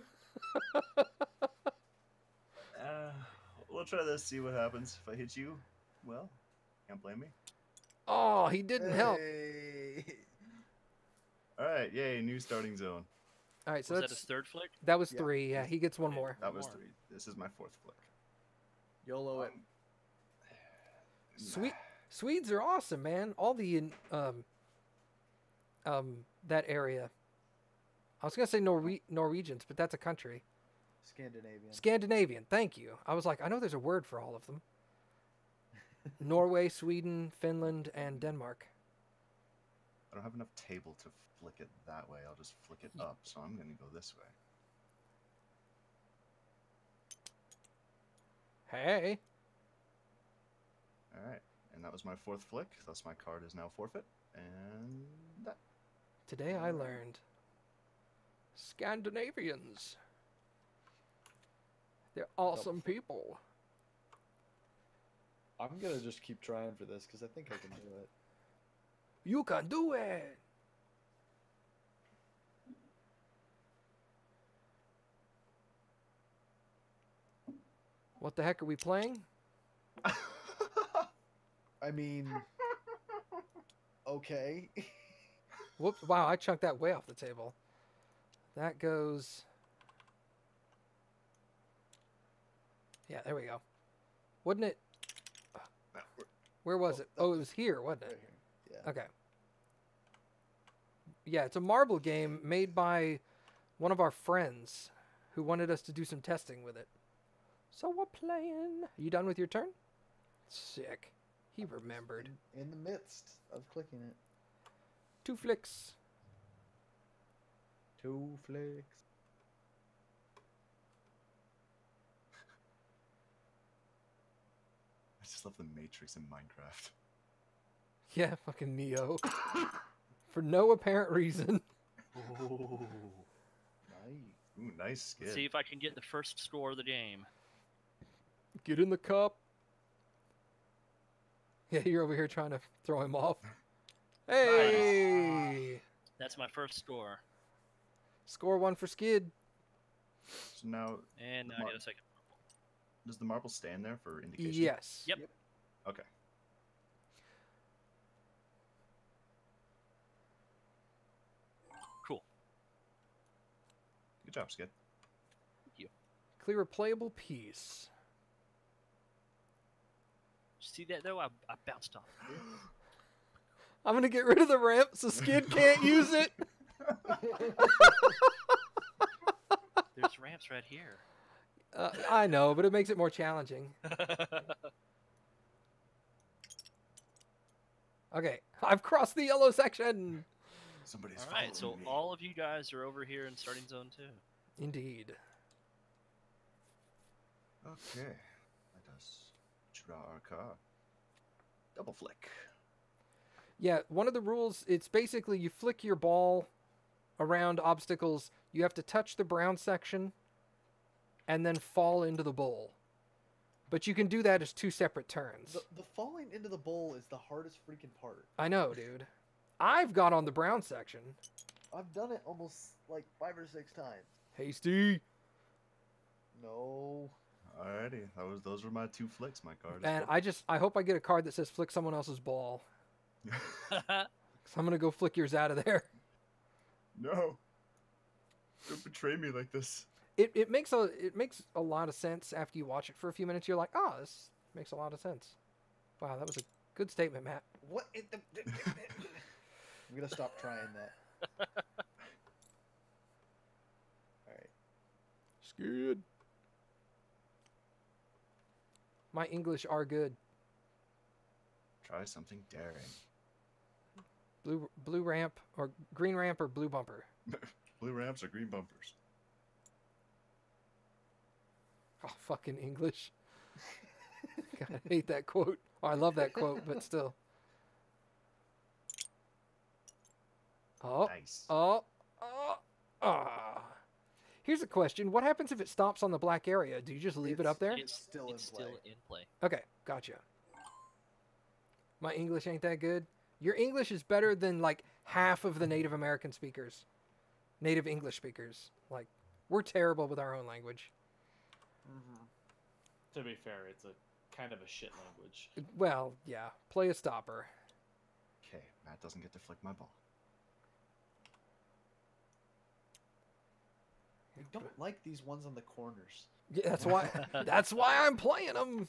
Speaker 2: We'll try this, see what happens. If I hit you, well, can't blame me.
Speaker 1: Oh, he didn't help.
Speaker 3: Hey.
Speaker 2: Alright, yay, new starting zone.
Speaker 1: All right, so
Speaker 5: Was that
Speaker 1: that's,
Speaker 5: his third flick?
Speaker 1: that was
Speaker 3: Yeah.
Speaker 1: 3. Yeah, he gets one more.
Speaker 2: That was
Speaker 5: More.
Speaker 2: 3. This is my 4th flick.
Speaker 3: YOLO it.
Speaker 1: Swedes are awesome, man. All the that area. I was gonna say Norwegians, but that's a country.
Speaker 3: Scandinavian.
Speaker 1: Scandinavian. Thank you. I was like, I know there's a word for all of them. Norway, Sweden, Finland, and Denmark.
Speaker 2: I don't have enough table to flick it that way. I'll just flick it up, so I'm gonna go this way.
Speaker 1: Hey.
Speaker 2: Alright, and that was my 4th flick, thus my card is now forfeit. And that.
Speaker 1: Today I learned Scandinavians. They're awesome people.
Speaker 3: I'm gonna just keep trying for this because I think I can do it.
Speaker 1: You can do it. What the heck are we playing?
Speaker 3: I mean, okay.
Speaker 1: Whoops! Wow, I chunked that way off the table. That goes. Yeah, there we go. Wouldn't it? Where was it? Oh, it was here, wasn't
Speaker 3: Right
Speaker 1: it?
Speaker 3: here. Yeah.
Speaker 1: Okay. Yeah, it's a marble game made by one of our friends who wanted us to do some testing with it. So we're playing. You done with your turn? Sick. He remembered.
Speaker 3: In the midst of clicking it.
Speaker 1: 2 flicks.
Speaker 3: 2 flicks.
Speaker 2: I just love the Matrix in Minecraft.
Speaker 1: Yeah, fucking Neo. For no apparent reason.
Speaker 2: Oh.
Speaker 3: Nice.
Speaker 2: Ooh, nice skid.
Speaker 5: Let's see if I can get the first score of the game.
Speaker 1: Get in the cup. Yeah, you're over here trying to throw him off. Hey!
Speaker 5: That's my first score.
Speaker 1: Score 1 for Skid.
Speaker 2: So now,
Speaker 5: And now I get a second.
Speaker 2: does the marble stand there for indication?
Speaker 1: Yes.
Speaker 5: Yep.
Speaker 2: Okay.
Speaker 5: Cool.
Speaker 2: Good job, Skid.
Speaker 1: Clear a playable piece.
Speaker 5: See that though? I bounced off.
Speaker 1: I'm gonna get rid of the ramp so Skid can't use it.
Speaker 5: There's ramps right here.
Speaker 1: I know, but it makes it more challenging. Okay, I've crossed the yellow section.
Speaker 2: Somebody's
Speaker 5: All right, so
Speaker 2: following me.
Speaker 5: all of you guys are over here in starting zone 2.
Speaker 1: Indeed.
Speaker 2: Okay. Let us draw our card. Double flick.
Speaker 1: Yeah, one of the rules, it's basically you flick your ball around obstacles. You have to touch the brown section and then fall into the bowl. But you can do that as 2 separate turns.
Speaker 3: The falling into the bowl is the hardest freaking part.
Speaker 1: I know, dude. I've got on the brown section.
Speaker 3: I've done it almost like 5 or 6 times.
Speaker 1: Hasty.
Speaker 3: No.
Speaker 2: Alrighty, those were my 2 flicks. My card.
Speaker 1: And I hope I get a card that says flick someone else's ball. So I'm gonna go flick yours out of there.
Speaker 2: No. Don't betray me like this.
Speaker 1: It makes a lot of sense after you watch it for a few minutes. You're like, oh, this makes a lot of sense. Wow, that was a good statement, Matt.
Speaker 3: What? I'm gonna stop trying that. All right.
Speaker 1: Good. My English are good.
Speaker 2: Try something daring.
Speaker 1: Blue ramp or green ramp or blue bumper.
Speaker 2: Blue ramps or green bumpers?
Speaker 1: Oh, fucking English. God, I hate that quote. Oh, I love that quote, but still. Oh,
Speaker 2: Nice.
Speaker 1: oh, oh, ah. Here's a question. What happens if it stops on the black area? Do you just leave it up there?
Speaker 3: It's still in play.
Speaker 5: Still in play.
Speaker 1: Okay, gotcha. My English ain't that good. Your English is better than like half of the Native American speakers. Native English speakers. Like, we're terrible with our own language.
Speaker 6: To be fair, it's a kind of a shit language.
Speaker 1: Well, yeah. Play a stopper.
Speaker 2: Okay, Matt doesn't get to flick my ball.
Speaker 3: I don't like these ones on the corners.
Speaker 1: Yeah, that's why. That's why I'm playing them.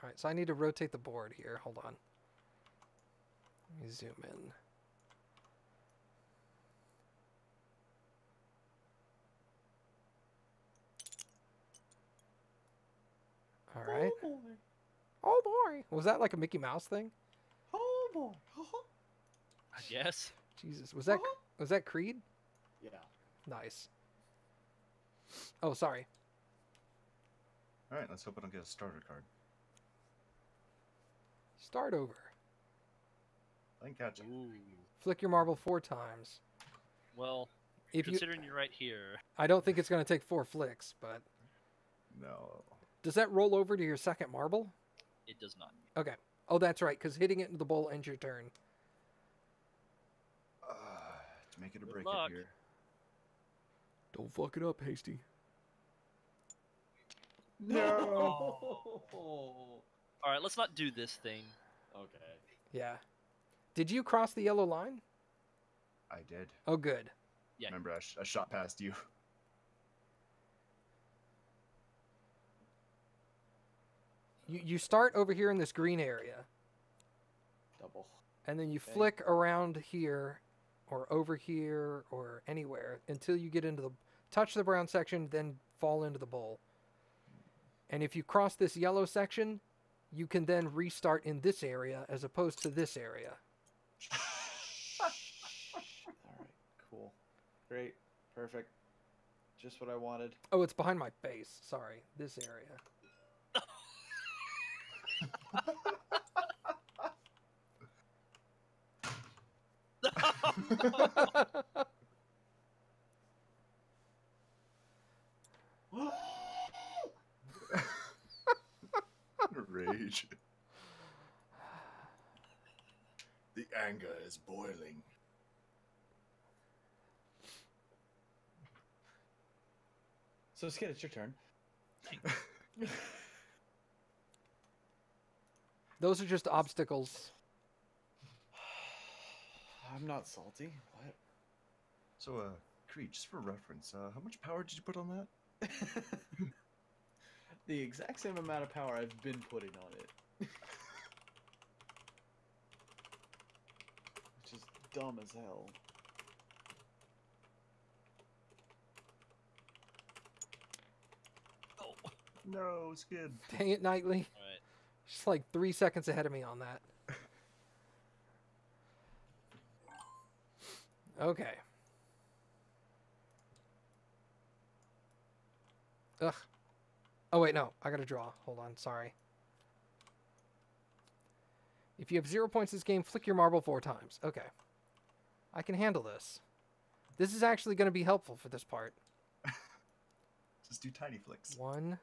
Speaker 1: All right, so I need to rotate the board here. Hold on. Let me zoom in. All right.
Speaker 3: Oh boy.
Speaker 1: Oh boy. Was that like a Mickey Mouse thing?
Speaker 3: Oh boy.
Speaker 5: I guess.
Speaker 1: Jesus. Was that Creede?
Speaker 3: Yeah.
Speaker 1: Nice. Oh, sorry.
Speaker 2: All right, let's hope I don't get a starter card.
Speaker 1: Start over.
Speaker 2: I can catch it.
Speaker 5: Ooh.
Speaker 1: Flick your marble 4 times.
Speaker 5: Well,
Speaker 1: If you,
Speaker 5: considering you're right here,
Speaker 1: I don't think it's going to take 4 flicks, but
Speaker 2: No.
Speaker 1: does that roll over to your second marble?
Speaker 5: it does not.
Speaker 1: Okay. Oh, that's right, because hitting it into the bowl ends your turn.
Speaker 2: To make it or
Speaker 5: Good
Speaker 2: break
Speaker 5: luck.
Speaker 2: it here.
Speaker 1: Don't fuck it up, Hasty.
Speaker 6: No.
Speaker 5: All right, let's not do this thing.
Speaker 6: Okay.
Speaker 1: Yeah. Did you cross the yellow line?
Speaker 2: I did.
Speaker 1: Oh, good.
Speaker 5: Yeah.
Speaker 2: Remember, I shot past you.
Speaker 1: You start over here in this green area,
Speaker 3: Double.
Speaker 1: and then you
Speaker 3: Okay.
Speaker 1: flick around here, or over here, or anywhere until you get into the touch the brown section, then fall into the bowl. And if you cross this yellow section, you can then restart in this area as opposed to this area.
Speaker 3: All right. Cool. Great. Perfect. Just what I wanted.
Speaker 1: Oh, it's behind my face. Sorry, this area.
Speaker 2: Rage. The anger is boiling.
Speaker 3: So, Skid, it's your turn.
Speaker 1: Those are just obstacles.
Speaker 3: I'm not salty. What?
Speaker 2: So, Creede, just for reference, how much power did you put on that?
Speaker 3: The exact same amount of power I've been putting on it. Which is dumb as hell.
Speaker 2: No, Skid.
Speaker 1: Dang it, Knightley.
Speaker 5: All right.
Speaker 1: Just like 3 seconds ahead of me on that. Okay. Ugh. Oh, wait, no. I gotta draw. Hold on. Sorry. If you have 0 points this game, flick your marble 4 times. Okay. I can handle this. This is actually going to be helpful for this part.
Speaker 2: Just do tiny flicks.
Speaker 1: 1.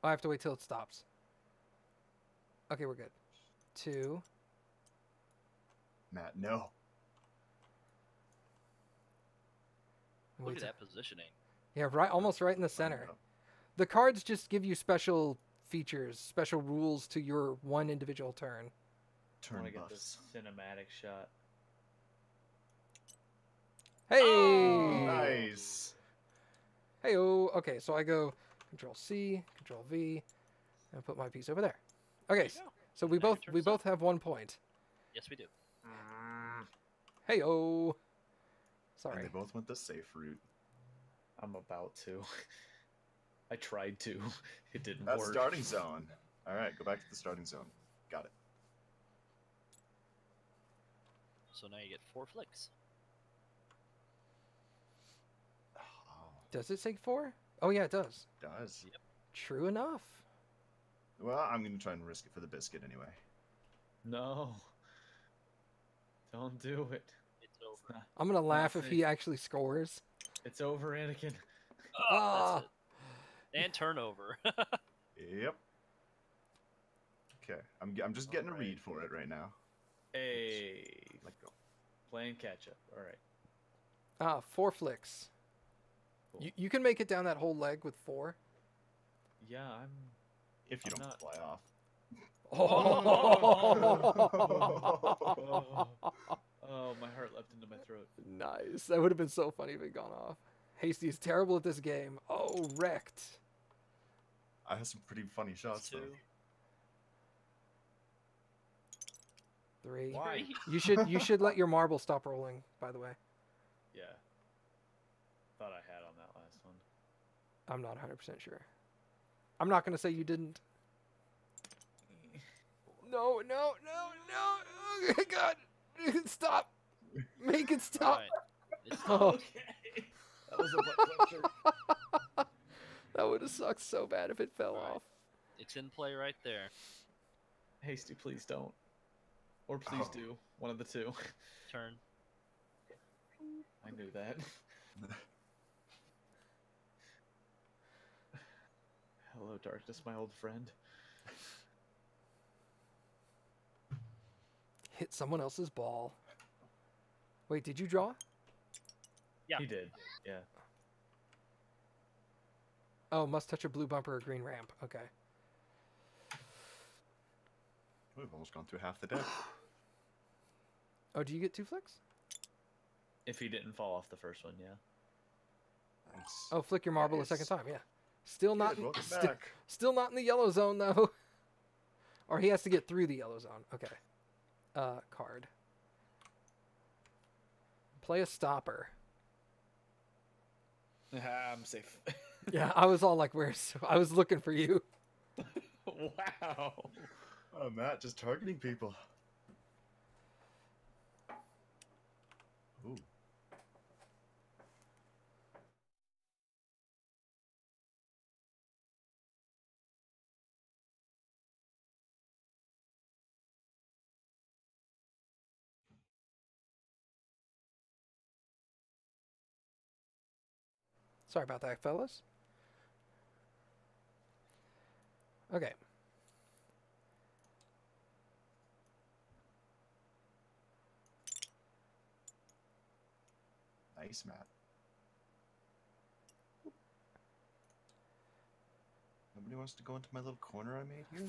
Speaker 1: I have to wait till it stops. Okay, we're good. 2.
Speaker 2: Matt, no.
Speaker 5: Look
Speaker 1: Wait
Speaker 5: at
Speaker 1: till-
Speaker 5: that positioning.
Speaker 1: Yeah, right, almost right in the center.
Speaker 2: No.
Speaker 1: The cards just give you special features, special rules to your one individual turn.
Speaker 6: I
Speaker 2: Turn
Speaker 6: want to get
Speaker 2: buffs.
Speaker 6: this cinematic shot.
Speaker 1: Hey!
Speaker 5: Oh!
Speaker 2: Nice.
Speaker 1: Hey, oh, okay, so I go Control C, Control V, and put my piece over there. Okay,
Speaker 5: you go.
Speaker 1: so we
Speaker 5: Now your
Speaker 1: both
Speaker 5: turn's up.
Speaker 1: have 1 point.
Speaker 5: Yes, we do.
Speaker 1: Hey-oh.
Speaker 2: And
Speaker 1: Sorry.
Speaker 2: they both went the safe route.
Speaker 6: I'm about to. I tried to. It didn't
Speaker 2: That's
Speaker 6: work.
Speaker 2: starting zone. All right, go back to the starting zone. Got it.
Speaker 5: So now you get 4 flicks.
Speaker 2: Oh,
Speaker 1: Does it say 4? Oh, yeah, it does.
Speaker 2: it does.
Speaker 5: Yep.
Speaker 1: True enough.
Speaker 2: Well, I'm going to try and risk it for the biscuit anyway.
Speaker 6: No. Don't do it.
Speaker 5: It's over.
Speaker 1: I'm going to laugh if
Speaker 6: safe.
Speaker 1: he actually scores.
Speaker 6: It's over, Anakin.
Speaker 5: Oh, that's it. And turnover.
Speaker 2: Yep. Okay, I'm just getting a
Speaker 6: Alright.
Speaker 2: read for it right now.
Speaker 6: Hey.
Speaker 2: Let go.
Speaker 6: Playing catch up. All right.
Speaker 1: 4 flicks.
Speaker 6: Cool.
Speaker 1: You can make it down that whole leg with 4.
Speaker 6: Yeah, I'm.
Speaker 2: If you
Speaker 6: I'm
Speaker 2: don't
Speaker 6: not-
Speaker 2: fly off.
Speaker 6: Oh, my heart leapt into my throat.
Speaker 1: Nice. That would have been so funny if it gone off. Hasty is terrible at this game. Oh, wrecked.
Speaker 2: I have some pretty funny shots though.
Speaker 5: 2.
Speaker 1: 3.
Speaker 6: Why?
Speaker 1: You should let your marble stop rolling, by the way.
Speaker 6: Yeah. Thought I had on that last one.
Speaker 1: I'm not 100% sure. I'm not going to say you didn't. No. Oh, God. Stop. Make it stop.
Speaker 5: Alright. It's
Speaker 1: Oh,
Speaker 6: Okay. That was a butt clencher.
Speaker 1: that would have sucked so bad if it fell
Speaker 5: Alright.
Speaker 1: off.
Speaker 5: It's in play right there.
Speaker 6: Hasty, please don't. Or please
Speaker 2: Oh.
Speaker 6: do. One of the two.
Speaker 5: Turn.
Speaker 6: I knew that. Hello, darkness, my old friend.
Speaker 1: Hit someone else's ball. Wait, did you draw?
Speaker 5: Yeah.
Speaker 6: He did. Yeah.
Speaker 1: Oh, must touch a blue bumper or green ramp. Okay.
Speaker 2: We've almost gone through half the deck.
Speaker 1: Oh, do you get 2 flicks?
Speaker 6: If he didn't fall off the first one, yeah.
Speaker 2: Nice.
Speaker 1: Oh, flick your marble a second
Speaker 2: Nice.
Speaker 1: time. Yeah. Still not.
Speaker 2: Good, welcome
Speaker 1: sti-
Speaker 2: back.
Speaker 1: Still not in the yellow zone though. Or he has to get through the yellow zone. Okay. Card. Play a stopper.
Speaker 6: I'm safe.
Speaker 1: Yeah, I was all like, "Where's?" I was looking for you.
Speaker 6: Wow.
Speaker 2: Oh, Matt, just targeting people. Ooh.
Speaker 1: Sorry about that, fellas. Okay.
Speaker 2: Nice, Matt. Nobody wants to go into my little corner I made here?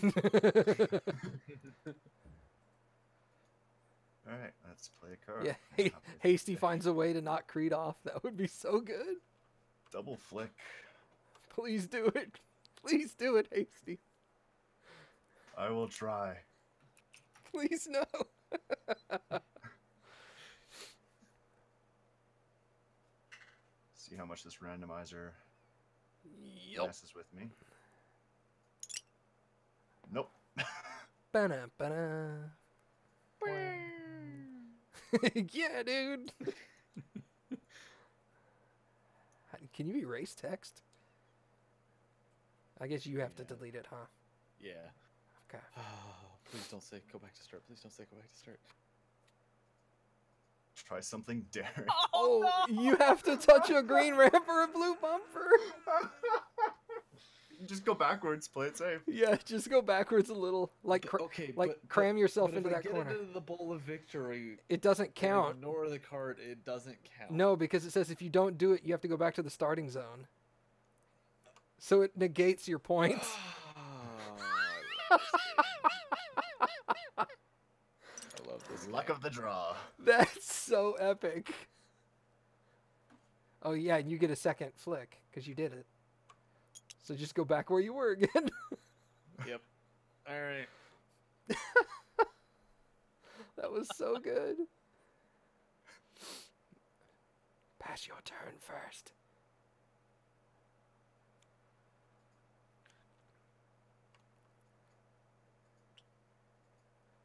Speaker 2: Alright, let's play a card.
Speaker 1: Yeah,
Speaker 2: What happens?
Speaker 1: Hasty finds a way to knock Creede off. That would be so good.
Speaker 2: Double flick.
Speaker 1: Please do it. Please do it, Hasty.
Speaker 2: I will try.
Speaker 1: Please no.
Speaker 2: See how much this randomizer
Speaker 1: Yup.
Speaker 2: messes with me. Nope.
Speaker 1: Ba-na, ba-na. Yeah, dude. Can you erase text? I guess you have to
Speaker 6: Yeah.
Speaker 1: delete it, huh?
Speaker 6: Yeah.
Speaker 1: Okay.
Speaker 6: Please don't say go back to start. Please don't say go back to start.
Speaker 2: Try something daring.
Speaker 1: Oh, you have to touch a green ramp or a blue bumper.
Speaker 2: Just go backwards, play it safe.
Speaker 1: Yeah, just go backwards a little, like
Speaker 6: Okay,
Speaker 1: like cram yourself
Speaker 6: but
Speaker 1: into
Speaker 6: if I
Speaker 1: that
Speaker 6: get
Speaker 1: corner.
Speaker 6: into the bowl of victory,
Speaker 1: It doesn't
Speaker 6: and
Speaker 1: count.
Speaker 6: ignore the card. It doesn't count.
Speaker 1: No, because it says if you don't do it, you have to go back to the starting zone. So it negates your points.
Speaker 6: I love this.
Speaker 2: Luck
Speaker 6: game.
Speaker 2: of the draw.
Speaker 1: That's so epic. Oh yeah, and you get a second flick because you did it. So just go back where you were again.
Speaker 6: Yep. All right.
Speaker 1: That was so good. Pass your turn first.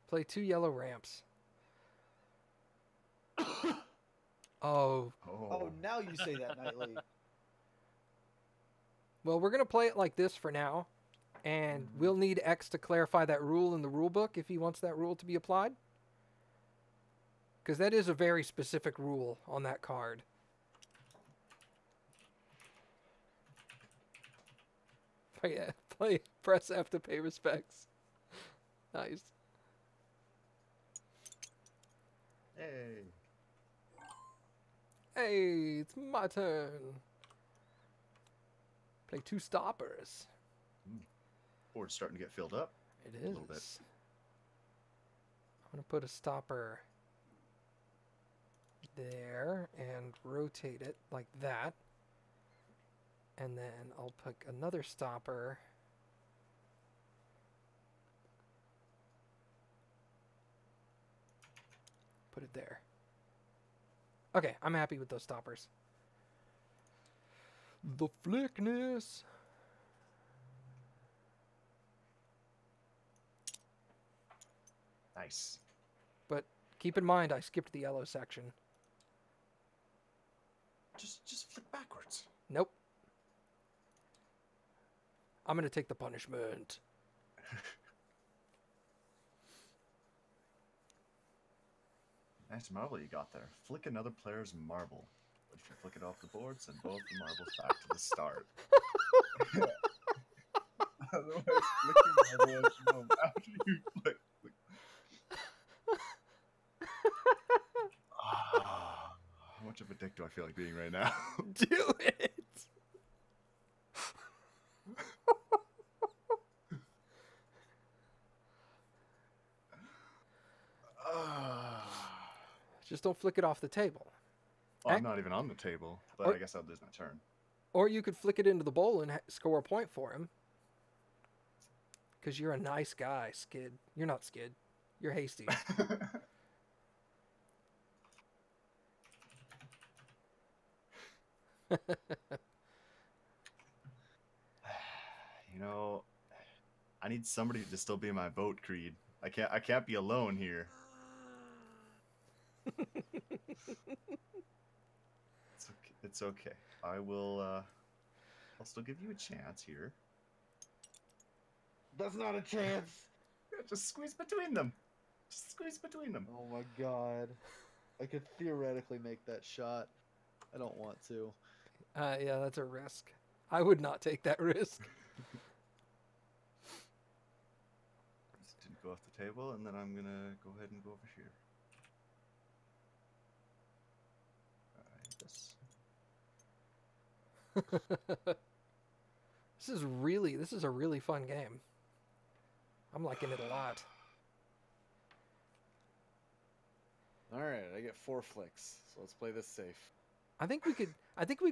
Speaker 1: Play 2 yellow ramps. Oh.
Speaker 3: Oh, now you say that, Knightley.
Speaker 1: Well, we're going to play it like this for now. And we'll need X to clarify that rule in the rule book if he wants that rule to be applied. Because that is a very specific rule on that card. Yeah, press F to pay respects. Nice.
Speaker 2: Hey.
Speaker 1: Hey, it's my turn. Play 2 stoppers.
Speaker 2: Board's starting to get filled up.
Speaker 1: It is.
Speaker 2: A little bit.
Speaker 1: I'm going to put a stopper there and rotate it like that. And then I'll put another stopper put it there. Okay, I'm happy with those stoppers. The flickness.
Speaker 2: Nice.
Speaker 1: But keep in mind, I skipped the yellow section.
Speaker 2: Just flick backwards.
Speaker 1: Nope. I'm going to take the punishment.
Speaker 2: Nice marble you got there. Flick another player's marble. If you flick it off the board, send both the marbles back to the start. Otherwise, flick your marble as you know after you flick. How much of a dick do I feel like being right now?
Speaker 1: Do it! Just don't flick it off the table.
Speaker 2: Oh, I'm not even on the table, but I guess I'll lose my turn.
Speaker 1: Or you could flick it into the bowl and score a point for him. Because you're a nice guy, Skid. You're not Skid. You're Hasty.
Speaker 2: You know, I need somebody to still be my vote, Creed. I can't be alone here. It's okay. I will I'll still give you a chance here.
Speaker 3: That's not a chance.
Speaker 2: Just squeeze between them. Just squeeze between them.
Speaker 3: Oh my god. I could theoretically make that shot. I don't want to.
Speaker 1: Yeah, that's a risk. I would not take that risk.
Speaker 2: This didn't go off the table, and then I'm gonna go ahead and go over here.
Speaker 1: This is a really fun game. I'm liking it a lot.
Speaker 6: Alright, I get 4 flicks, so let's play this safe.
Speaker 1: I think we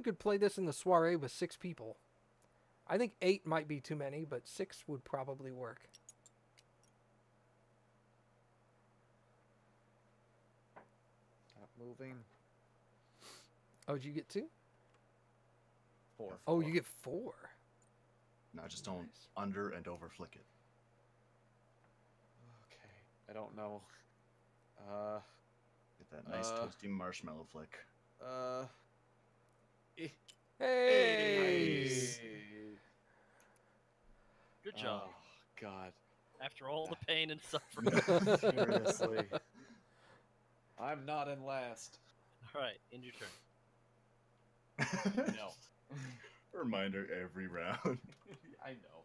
Speaker 1: could play this in the soiree with 6 people. I think 8 might be too many, but 6 would probably work.
Speaker 6: Stop moving.
Speaker 1: Oh, did you get 2?
Speaker 6: 4.
Speaker 1: Oh, you get 4.
Speaker 2: No, just don't
Speaker 1: Nice.
Speaker 2: under and over flick it.
Speaker 6: Okay, I don't know.
Speaker 2: Get that nice toasty marshmallow flick.
Speaker 1: Hey!
Speaker 5: Good job.
Speaker 6: Oh, God.
Speaker 5: After all the pain and suffering.
Speaker 6: Seriously. I'm not in last.
Speaker 5: All right, end your turn.
Speaker 6: No.
Speaker 2: Reminder every round.
Speaker 6: I know.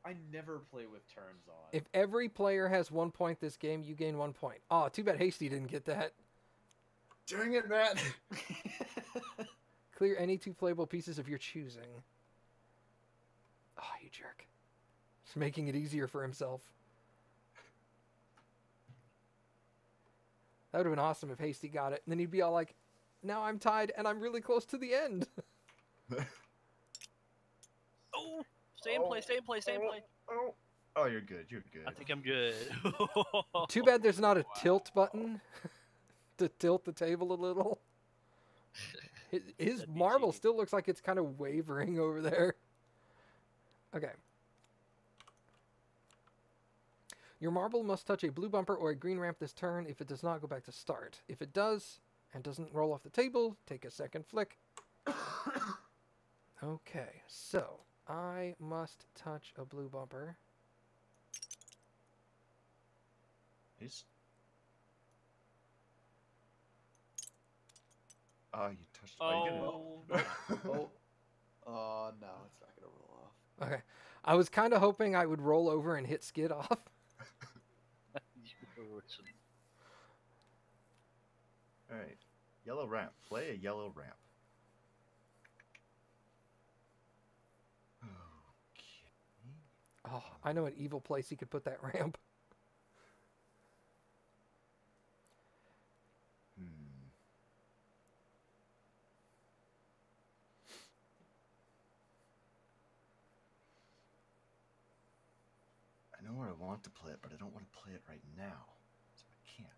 Speaker 6: I never play with turns on.
Speaker 1: If every player has 1 point this game, you gain 1 point. Oh, too bad Hasty didn't get that.
Speaker 2: Dang it, Matt!
Speaker 1: Clear any 2 playable pieces of your choosing. Oh, you jerk. Just making it easier for himself. That would have been awesome if Hasty got it. And then he'd be all like, now I'm tied and I'm really close to the end.
Speaker 5: Oh, stay in play, stay in play, stay in play.
Speaker 2: Oh, you're good. You're good.
Speaker 5: I think I'm good.
Speaker 1: Too bad there's not a tilt button to tilt the table a little. His
Speaker 5: That'd be
Speaker 1: marble
Speaker 5: cheating.
Speaker 1: still looks like it's kind of wavering over there. Okay. Your marble must touch a blue bumper or a green ramp this turn. If it does not, go back to start. If it does and doesn't roll off the table, take a second flick. Okay, so I must touch a blue bumper.
Speaker 2: Is. Oh, you touched. Oh, you can roll.
Speaker 3: Oh. No, it's not gonna roll off.
Speaker 1: Okay. I was kind of hoping I would roll over and hit Skid off.
Speaker 2: All right. Yellow ramp. Play a yellow ramp. Okay.
Speaker 1: Oh, I know an evil place he could put that ramp.
Speaker 2: I know where I want to play it, but I don't want to play it right now, so I can't.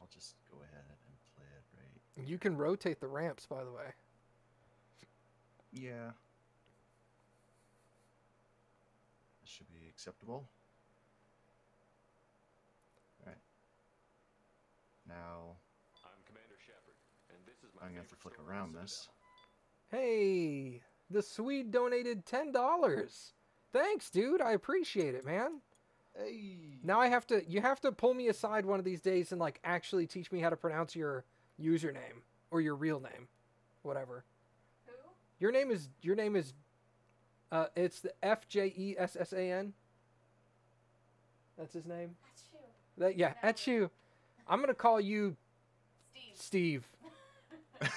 Speaker 2: I'll just go ahead and play it right.
Speaker 1: You can rotate the ramps, by the way.
Speaker 2: Yeah. This should be acceptable. Alright. Now,
Speaker 8: I'm Commander Shepard, and this is my
Speaker 2: I'm going to have to
Speaker 8: favorite
Speaker 2: flick
Speaker 8: store on
Speaker 2: around
Speaker 8: the
Speaker 2: this.
Speaker 8: Citadel.
Speaker 1: Hey, the Swede donated $10. Thanks, dude. I appreciate it, man.
Speaker 3: Hey.
Speaker 1: Now you have to pull me aside one of these days and like actually teach me how to pronounce your username or your real name, whatever.
Speaker 4: Who?
Speaker 1: Your name is it's the FJESSAN. That's his name.
Speaker 4: That's you.
Speaker 1: Yeah, that's you. I'm gonna call you
Speaker 4: Steve.
Speaker 1: Steve.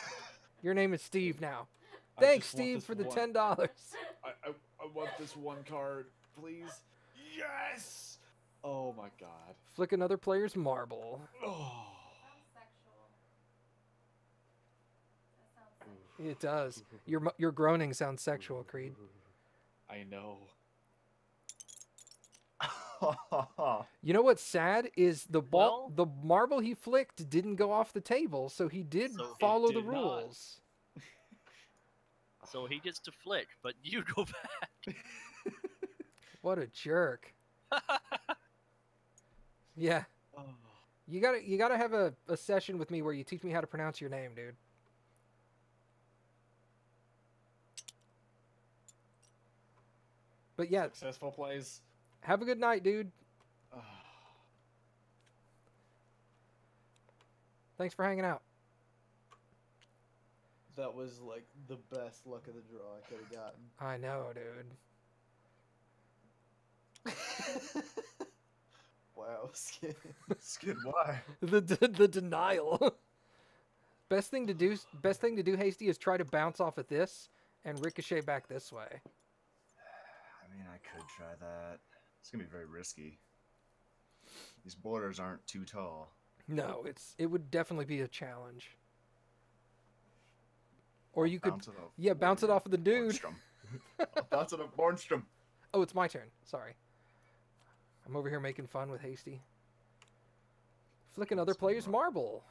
Speaker 1: Your name is Steve now.
Speaker 6: I
Speaker 1: Thanks,
Speaker 6: just want
Speaker 1: Steve,
Speaker 6: this
Speaker 1: for the
Speaker 6: one-
Speaker 1: $10.
Speaker 6: I want this one card, please. Yes! Oh my god.
Speaker 1: Flick another player's marble.
Speaker 6: Oh.
Speaker 4: Sounds sexual. That sounds sexual.
Speaker 1: It does. Your groaning sounds sexual, Creed.
Speaker 6: I know.
Speaker 1: You know what's sad is the ball,
Speaker 5: Well-
Speaker 1: the marble he flicked didn't go off the table, so he did
Speaker 5: So it
Speaker 1: follow the
Speaker 6: did not.
Speaker 1: rules.
Speaker 5: So he gets to flick, but you go back.
Speaker 1: What a jerk! Yeah,
Speaker 6: Oh.
Speaker 1: you gotta have a session with me where you teach me how to pronounce your name, dude. But yeah,
Speaker 6: Successful plays.
Speaker 1: have a good night, dude.
Speaker 6: Oh.
Speaker 1: Thanks for hanging out.
Speaker 3: That was like the best luck of the draw I could have gotten.
Speaker 1: I know, dude.
Speaker 3: Wow, Skid.
Speaker 2: Skid, why?
Speaker 1: The denial. Best thing to do, Hasty, is try to bounce off of this and ricochet back this way.
Speaker 2: I mean, I could try that. It's going to be very risky. These borders aren't too tall.
Speaker 1: No, it would definitely be a challenge. Or you could,
Speaker 2: Bounce it off.
Speaker 1: yeah, bounce it off of the dude.
Speaker 2: Bornstrom. I'll bounce it off Bornstrom.
Speaker 1: Oh, it's my turn. Sorry. I'm over here making fun with Hasty. Flick another player's marble.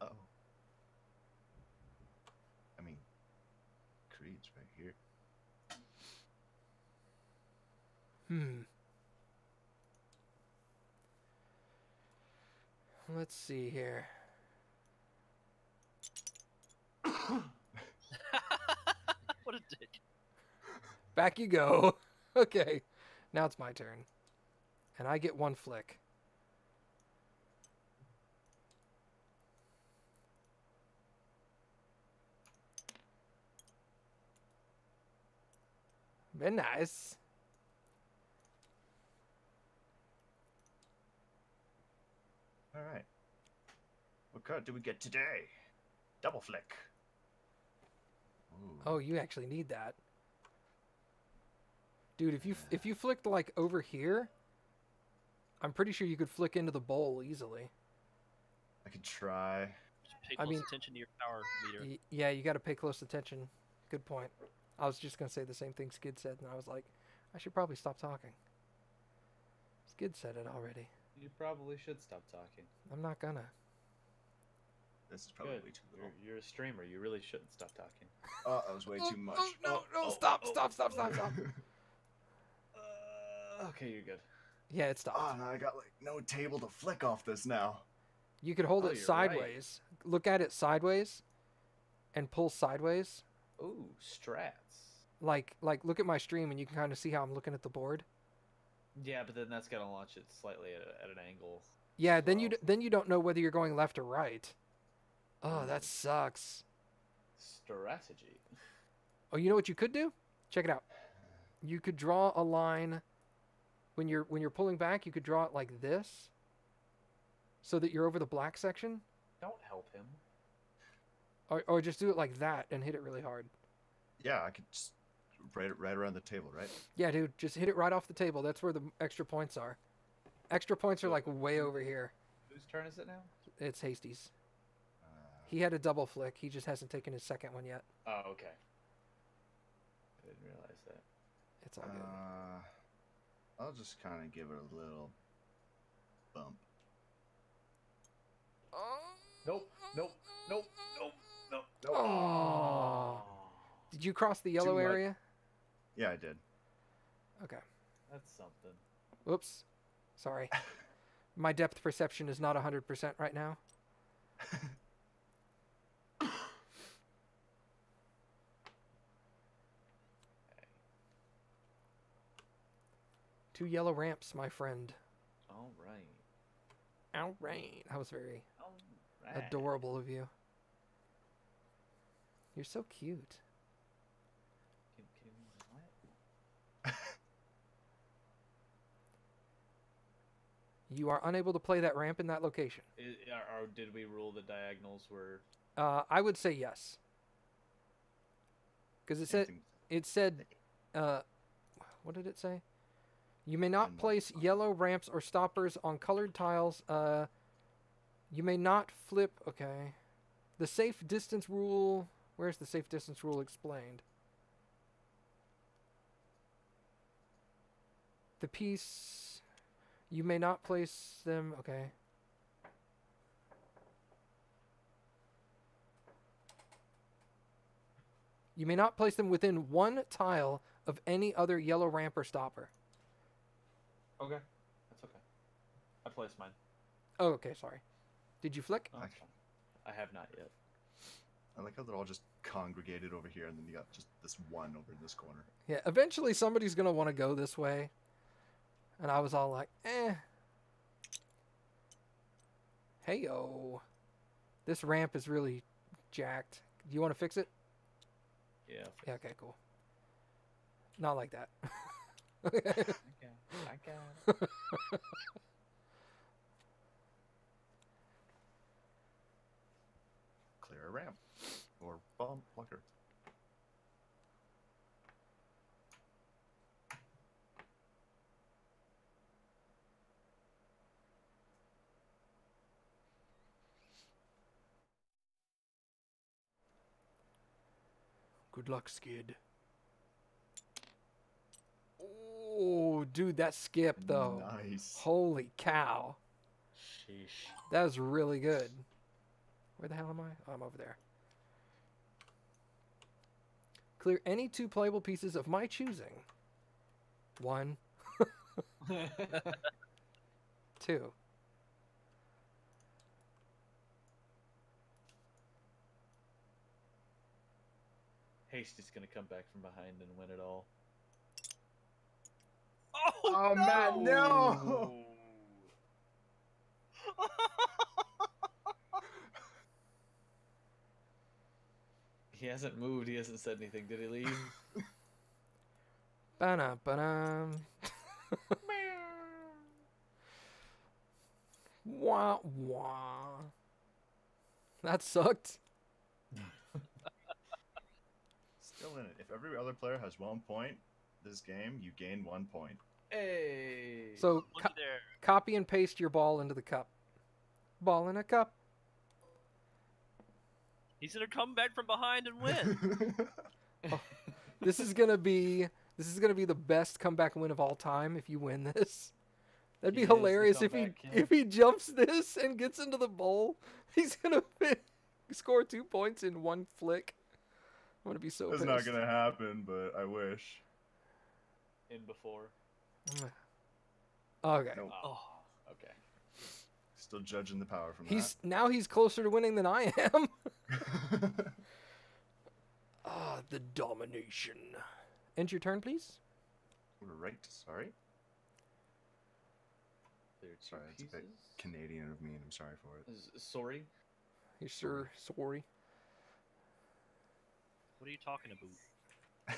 Speaker 2: Uh-oh. I mean, Creed's right here.
Speaker 1: Let's see here.
Speaker 5: What a dick.
Speaker 1: Back you go. Okay. Now it's my turn. And I get one flick. Very nice.
Speaker 2: All right. What card do we get today? Double flick. Ooh.
Speaker 1: Oh, you actually need that. Dude, if you flicked like over here, I'm pretty sure you could flick into the bowl easily.
Speaker 2: I could try.
Speaker 5: Pay
Speaker 1: I
Speaker 5: close
Speaker 1: mean-
Speaker 5: attention to your power meter.
Speaker 1: Yeah, you got to pay close attention. Good point. I was just going to say the same thing Skid said, and I was like, I should probably stop talking. Skid. Skid said it already.
Speaker 6: You probably should stop talking.
Speaker 1: I'm not gonna.
Speaker 2: This is probably
Speaker 6: Good.
Speaker 2: way too little.
Speaker 6: You're a streamer. You really shouldn't stop talking.
Speaker 2: Oh, that was way too much.
Speaker 1: No,
Speaker 2: Oh,
Speaker 1: stop.
Speaker 6: Okay, you're good.
Speaker 1: Yeah, it stopped.
Speaker 2: Oh, now I got like no table to flick off this now.
Speaker 1: You could hold
Speaker 6: Oh,
Speaker 1: it
Speaker 6: you're
Speaker 1: sideways. Look at it sideways, and pull sideways.
Speaker 6: Ooh, strats.
Speaker 1: Like look at my stream, and you can kind of see how I'm looking at the board.
Speaker 6: Yeah, but then that's gonna launch it slightly at an angle.
Speaker 1: Yeah,
Speaker 6: as
Speaker 1: then
Speaker 6: well.
Speaker 1: you don't know whether you're going left or right. Oh, that sucks.
Speaker 6: Strategy.
Speaker 1: Oh, you know what you could do? Check it out. You could draw a line when you're pulling back. You could draw it like this, so that you're over the black section,
Speaker 6: Don't help him.
Speaker 1: or just do it like that and hit it really hard.
Speaker 2: Yeah, I could just right around the table, right?
Speaker 1: Yeah, dude, just hit it right off the table. That's where the extra points are. Extra points are like way over here.
Speaker 6: Whose turn is it now?
Speaker 1: It's Hasty's. He had a double flick. He just hasn't taken his second one yet.
Speaker 6: Oh, okay. I didn't realize that.
Speaker 1: It's all good.
Speaker 2: I'll just kind of give it a little bump.
Speaker 6: Nope.
Speaker 1: Oh. Did you cross the yellow
Speaker 2: Too much.
Speaker 1: area?
Speaker 2: Yeah, I did.
Speaker 1: Okay.
Speaker 6: That's something.
Speaker 1: Oops. Sorry. My depth perception is not 100% right now. Two yellow ramps, my friend.
Speaker 6: All right.
Speaker 1: All right. That was very
Speaker 6: All right.
Speaker 1: adorable of you. You're so cute.
Speaker 6: What?
Speaker 1: You are unable to play that ramp in that location.
Speaker 6: Or did we rule the diagonals were?
Speaker 1: I would say yes. Because
Speaker 2: Anything-
Speaker 1: it said, what did it say? You may not place yellow ramps or stoppers on colored tiles. You may not flip. Okay. The safe distance rule. Where's the safe distance rule explained? The piece. You may not place them. Okay. You may not place them within one tile of any other yellow ramp or stopper.
Speaker 6: Okay. That's okay. I placed mine.
Speaker 1: Oh, okay, sorry. Did you flick?
Speaker 6: Oh, that's fine. I have not yet.
Speaker 2: I like how they're all just congregated over here, and then you got just this one over in this corner.
Speaker 1: Yeah, eventually somebody's going to want to go this way. And I was all like, eh. Hey-yo. This ramp is really jacked. Do you want to fix it?
Speaker 6: Yeah.
Speaker 1: Yeah, okay, cool. Not like that.
Speaker 6: I got it.
Speaker 2: Clear a ramp. Or bomb blocker.
Speaker 1: Good luck, Skid. Oh, dude, that skip, though.
Speaker 2: Nice.
Speaker 1: Holy cow.
Speaker 6: Sheesh.
Speaker 1: That was really good. Where the hell am I? Oh, I'm over there. Clear any two playable pieces of my choosing. 1. 2.
Speaker 6: Hasty's gonna come back from behind and win it all.
Speaker 2: Oh, Matt, no!
Speaker 6: He hasn't moved. He hasn't said anything. Did he leave?
Speaker 1: Ba-na-ba-dum. Wah, wah. That sucked.
Speaker 2: Still in it. If every other player has 1 point this game, you gain 1 point.
Speaker 6: Hey.
Speaker 1: So,
Speaker 5: Looky there.
Speaker 1: copy and paste your ball into the cup. Ball in a cup.
Speaker 5: He's gonna come back from behind and win.
Speaker 1: This is gonna be the best comeback win of all time if you win this. That'd be
Speaker 6: He is the
Speaker 1: hilarious if
Speaker 6: comeback king.
Speaker 1: if he jumps this and gets into the bowl. He's gonna score 2 points in 1 flick. I'm gonna be so
Speaker 2: That's
Speaker 1: pissed.
Speaker 2: not gonna happen, but I wish.
Speaker 6: In before.
Speaker 1: Okay.
Speaker 2: Nope.
Speaker 5: Oh,
Speaker 6: Okay.
Speaker 2: Still judging the power from
Speaker 1: Now he's closer to winning than I am.
Speaker 2: that.
Speaker 1: The domination. End your turn, please.
Speaker 2: We're right. Sorry.
Speaker 6: There are two
Speaker 2: Sorry, it's a bit
Speaker 6: pieces.
Speaker 2: Canadian of me, and I'm sorry for it.
Speaker 6: Sorry.
Speaker 1: Hey, sir. Sorry.
Speaker 5: what are you talking about?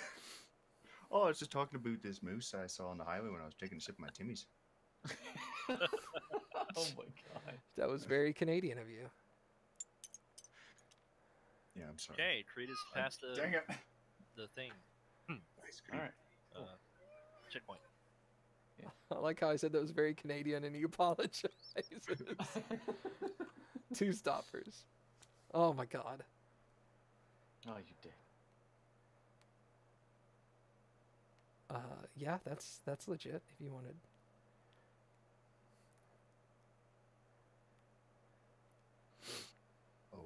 Speaker 2: Oh, I was just talking about this moose I saw on the highway when I was taking a sip of my Timmy's.
Speaker 6: Oh my god.
Speaker 1: That was very Canadian of you.
Speaker 2: Yeah, I'm sorry.
Speaker 5: Okay, Creede is past the
Speaker 2: Dang it.
Speaker 5: the thing.
Speaker 2: Nice,
Speaker 6: All right.
Speaker 5: Checkpoint.
Speaker 1: I like how I said that was very Canadian and he apologizes. 2 stoppers. Oh my god.
Speaker 6: Oh, you dick.
Speaker 1: Yeah, that's legit if you wanted.
Speaker 2: Oh.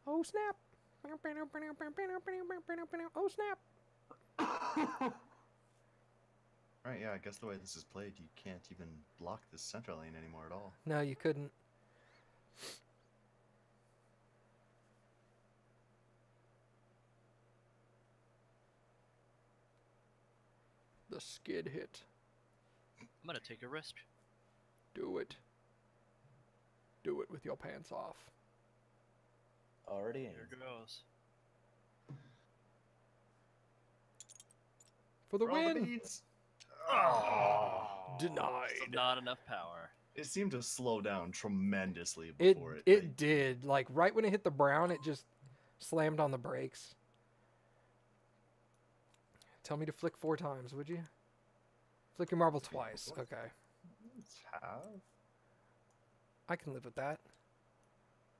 Speaker 1: Oh snap. Oh snap.
Speaker 2: Right, yeah, I guess the way this is played, you can't even block this center lane anymore at all.
Speaker 1: No, you couldn't. The skid hit.
Speaker 5: I'm gonna take a risk.
Speaker 1: Do it. Do it with your pants off.
Speaker 7: Already in.
Speaker 5: Here goes.
Speaker 1: For the
Speaker 2: Roll the
Speaker 1: win!
Speaker 2: beads.
Speaker 1: Denied.
Speaker 5: Not enough power.
Speaker 2: It seemed to slow down tremendously
Speaker 1: It
Speaker 2: before
Speaker 1: it did. Like right when it hit the brown, it just slammed on the brakes. Tell me to flick 4 times, would you? Flick your marble twice. Okay.
Speaker 2: Let's have.
Speaker 1: I can live with that.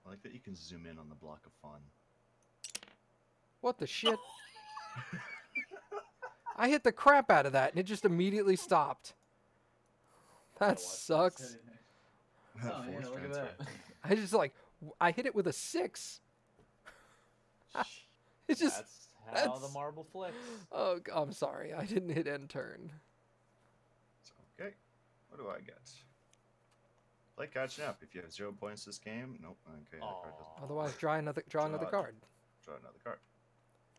Speaker 2: I like that you can zoom in on the block of fun.
Speaker 1: What the shit? I hit the crap out of that and it just immediately stopped. That sucks.
Speaker 6: Oh, yeah,
Speaker 2: Force
Speaker 6: look at
Speaker 2: transfer.
Speaker 6: that.
Speaker 1: I just like I hit it with a 6. It's just
Speaker 6: That's how the
Speaker 1: that's-
Speaker 6: marble flicks.
Speaker 1: oh, I'm sorry. I didn't hit end turn.
Speaker 2: So, okay, what do I get? Play catching up. If you have 0 points this game, nope. Okay, that card doesn't.
Speaker 1: Otherwise, draw another
Speaker 2: Draw
Speaker 1: card.
Speaker 2: Draw another card.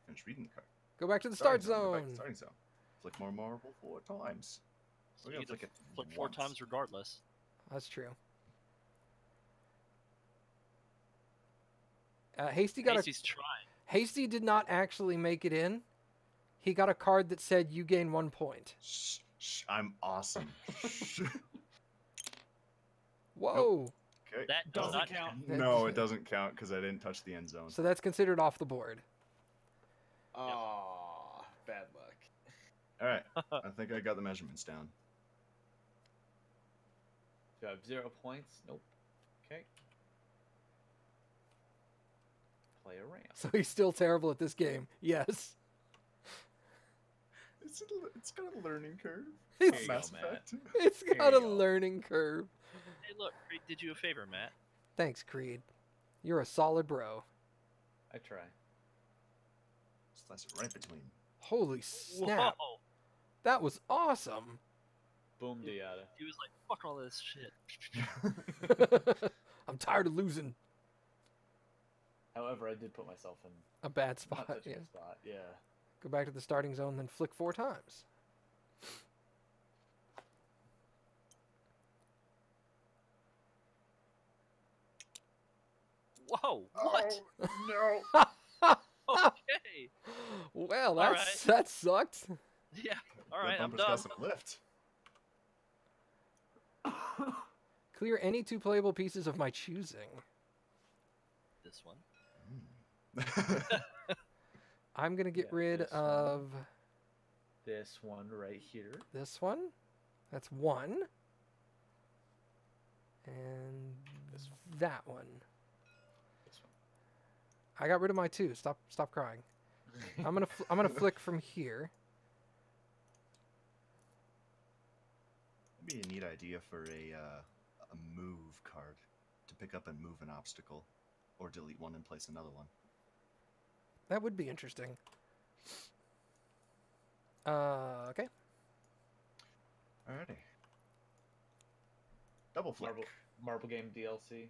Speaker 2: Finish reading the card.
Speaker 1: Go back to the start
Speaker 2: Go back to
Speaker 1: zone.
Speaker 2: the starting zone. Flick more marble 4 times.
Speaker 5: So
Speaker 2: We're
Speaker 5: you
Speaker 2: gonna
Speaker 5: get to
Speaker 2: flick it
Speaker 5: flick 4
Speaker 2: once.
Speaker 5: times regardless.
Speaker 1: That's true. Hasty got
Speaker 5: Hasty's trying.
Speaker 1: Hasty did not actually make it in. He got a card that said you gain 1 point.
Speaker 2: Shh, shh, I'm awesome. Shh.
Speaker 1: Whoa.
Speaker 2: Okay.
Speaker 5: That does
Speaker 6: Doesn't
Speaker 5: not
Speaker 6: count.
Speaker 2: No, it doesn't count because I didn't touch the end zone.
Speaker 1: So that's considered off the board.
Speaker 6: Oh, bad luck.
Speaker 2: All right, I think I got the measurements down.
Speaker 6: Do I have 0 points? Nope. Okay. Play a ramp.
Speaker 1: So he's still terrible at this game. Yes.
Speaker 2: It's got a learning curve.
Speaker 1: It's,
Speaker 6: There you go,
Speaker 2: Mass
Speaker 6: Matt.
Speaker 2: Effect.
Speaker 1: it's
Speaker 6: There
Speaker 1: got
Speaker 6: you
Speaker 1: a
Speaker 6: go.
Speaker 1: learning curve.
Speaker 5: Hey, look, Creede did you a favor, Matt.
Speaker 1: Thanks, Creed. You're a solid bro.
Speaker 6: I try.
Speaker 2: Slice it right between.
Speaker 1: Holy snap.
Speaker 5: Whoa!
Speaker 1: That was awesome.
Speaker 6: Boom diada.
Speaker 5: He was like, "Fuck all this shit."
Speaker 1: I'm tired of losing.
Speaker 6: However, I did put myself in
Speaker 1: A bad
Speaker 6: not
Speaker 1: spot.
Speaker 6: such a
Speaker 1: Yeah.
Speaker 6: good spot. Yeah.
Speaker 1: Go back to the starting zone, then flick 4 times.
Speaker 5: Whoa! What?
Speaker 2: Oh, no.
Speaker 5: Okay.
Speaker 1: Well,
Speaker 5: All
Speaker 1: that sucked.
Speaker 5: Yeah. All
Speaker 2: That
Speaker 5: right, I'm
Speaker 2: bumper's
Speaker 5: done.
Speaker 2: got some lift.
Speaker 1: Clear any 2 playable pieces of my choosing.
Speaker 5: This one.
Speaker 1: I'm going to get
Speaker 6: Yeah,
Speaker 1: rid
Speaker 6: this one.
Speaker 1: of
Speaker 6: This one right here.
Speaker 1: this one. That's 1. And
Speaker 6: This
Speaker 1: that one.
Speaker 6: This
Speaker 1: I got rid of my 2. Stop crying. I'm gonna flick from here.
Speaker 2: That'd be a neat idea for a move card. to pick up and move an obstacle, or delete one and place another one.
Speaker 1: That would be interesting. Okay.
Speaker 2: Alrighty. Double flick.
Speaker 6: Marble game DLC.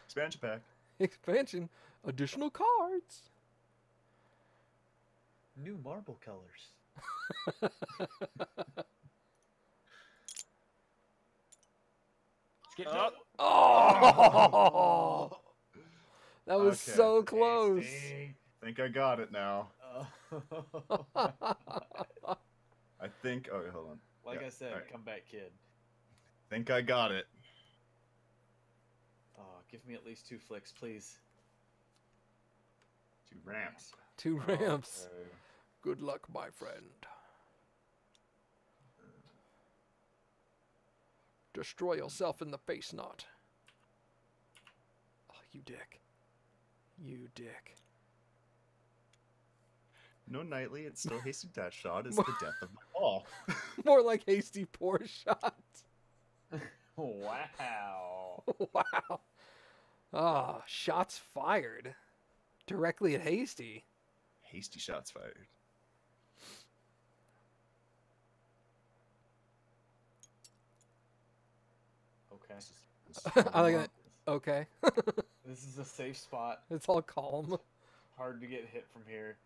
Speaker 2: Expansion pack.
Speaker 1: Expansion. Additional cards.
Speaker 7: New marble colors.
Speaker 6: Skip
Speaker 2: Oh.
Speaker 1: Oh! That was
Speaker 2: Okay.
Speaker 1: so close.
Speaker 2: Think I got it now.
Speaker 6: Oh.
Speaker 2: I think. Oh, hold on.
Speaker 6: Like
Speaker 2: Yeah,
Speaker 6: I said,
Speaker 2: alright.
Speaker 6: comeback kid.
Speaker 2: Think I got it.
Speaker 6: Oh, give me at least 2 flicks, please.
Speaker 2: 2 ramps.
Speaker 1: 2 ramps.
Speaker 2: Okay.
Speaker 1: Good luck, my friend. Destroy yourself in the face knot. Oh, you dick. You dick.
Speaker 2: No nightly, it's still hasty dash shot is the death of my ball.
Speaker 1: More like hasty pour shot.
Speaker 6: Wow.
Speaker 1: Wow. Ah, shots fired. Directly at Hasty.
Speaker 2: Hasty shots fired.
Speaker 6: Okay.
Speaker 2: This is
Speaker 1: I like that. Okay.
Speaker 6: This is a safe spot.
Speaker 1: It's all calm.
Speaker 6: Hard to get hit from here.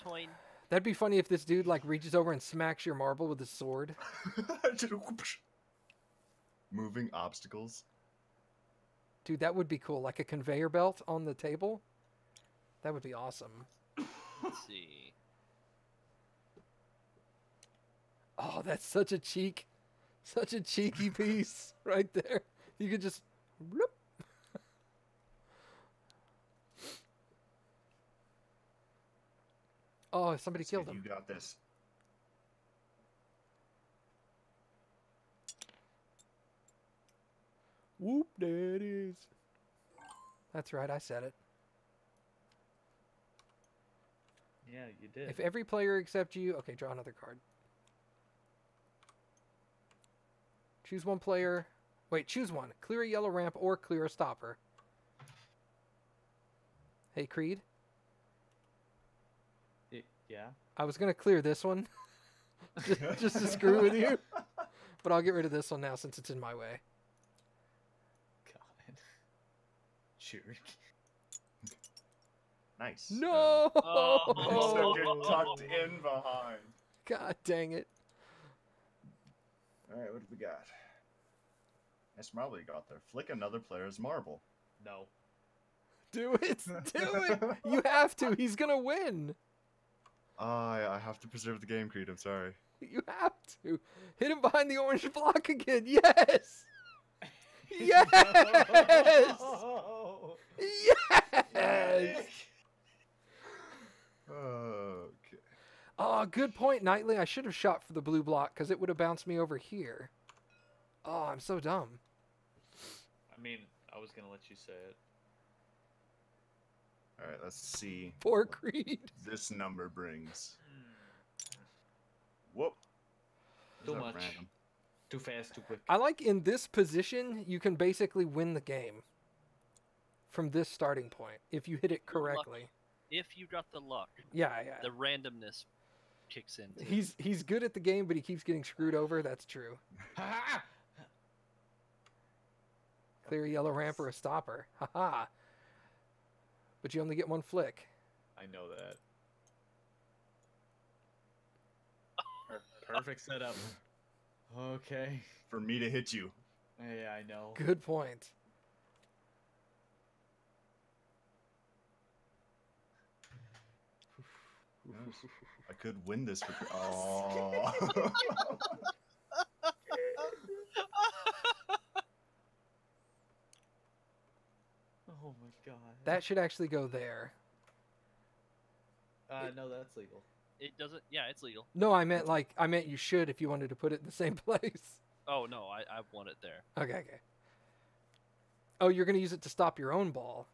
Speaker 5: Toin.
Speaker 1: That'd be funny if this dude like reaches over and smacks your marble with his sword.
Speaker 2: Moving obstacles.
Speaker 1: Dude, that would be cool. Like a conveyor belt on the table. That would be awesome.
Speaker 5: Let's see.
Speaker 1: Oh, that's such a cheeky piece right there. You could just whoop. Oh, somebody killed him.
Speaker 2: You got this.
Speaker 1: Whoop, there it is. That's right, I said it.
Speaker 7: Yeah, you did.
Speaker 1: If every player except you... Okay, draw another card. Choose one player. Wait, choose one. Clear a yellow ramp or clear a stopper. Hey, Creede.
Speaker 7: Yeah.
Speaker 1: I was going to clear this one. just to screw with you. But I'll get rid of this one now since it's in my way.
Speaker 7: God. Jerk.
Speaker 2: Nice.
Speaker 1: No!
Speaker 2: So get tucked in behind.
Speaker 1: God dang it.
Speaker 2: Alright, what do we got? Nice marble you got there. Flick another player's marble.
Speaker 6: No.
Speaker 1: Do it! Do it! You have to! He's going to win!
Speaker 2: I have to preserve the game, Creed. I'm sorry.
Speaker 1: You have to. Hit him behind the orange block again. Yes! Yes!
Speaker 6: No.
Speaker 1: Yes!
Speaker 2: Okay.
Speaker 1: Oh, good point, Knightley. I should have shot for the blue block because it would have bounced me over here. Oh, I'm so dumb.
Speaker 6: I mean, I was gonna let you say it.
Speaker 2: Alright, let's see
Speaker 1: Poor Creed.
Speaker 2: this number brings. Whoop.
Speaker 6: Too
Speaker 2: Is that
Speaker 6: much.
Speaker 2: random?
Speaker 6: Too fast, too quick.
Speaker 1: I like in this position, you can basically win the game from this starting point if you hit it correctly.
Speaker 5: If you got the luck,
Speaker 1: Yeah, yeah.
Speaker 5: the randomness kicks in. too.
Speaker 1: He's good at the game, but he keeps getting screwed over. That's true. Clear a yellow ramp or a stopper. Haha. But you only get one flick.
Speaker 6: I know that. Perfect setup. Okay.
Speaker 2: For me to hit you.
Speaker 6: Yeah, I know.
Speaker 1: Good point.
Speaker 2: I could win this for. Oh.
Speaker 6: Oh my god.
Speaker 1: That should actually go there.
Speaker 6: No, that's legal.
Speaker 5: It doesn't. Yeah, it's legal.
Speaker 1: No, I meant you should if you wanted to put it in the same place.
Speaker 5: Oh no, I want it there.
Speaker 1: Okay, okay. Oh, you're gonna use it to stop your own ball.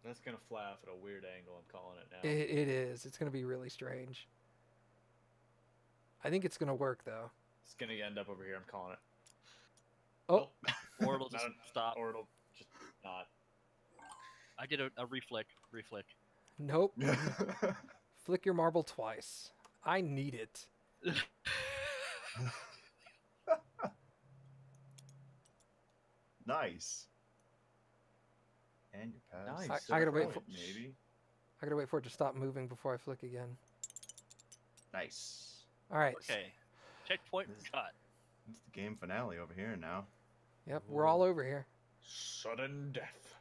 Speaker 6: That's gonna fly off at a weird angle. I'm calling it now.
Speaker 1: It is. It's gonna be really strange. I think it's gonna work though.
Speaker 6: It's gonna end up over here. I'm calling it.
Speaker 1: Oh,
Speaker 5: Or it'll just stop.
Speaker 6: Or it'll just not.
Speaker 5: I did a reflick.
Speaker 1: nope. Flick your marble twice. I need it.
Speaker 2: Nice. And your pass.
Speaker 7: Nice.
Speaker 1: I gotta wait for
Speaker 2: maybe.
Speaker 1: I gotta wait for it to stop moving before I flick again.
Speaker 2: Nice.
Speaker 1: All right.
Speaker 5: Okay. Checkpoint got.
Speaker 2: It's the game finale over here now.
Speaker 1: Yep, we're all over here.
Speaker 6: Sudden death.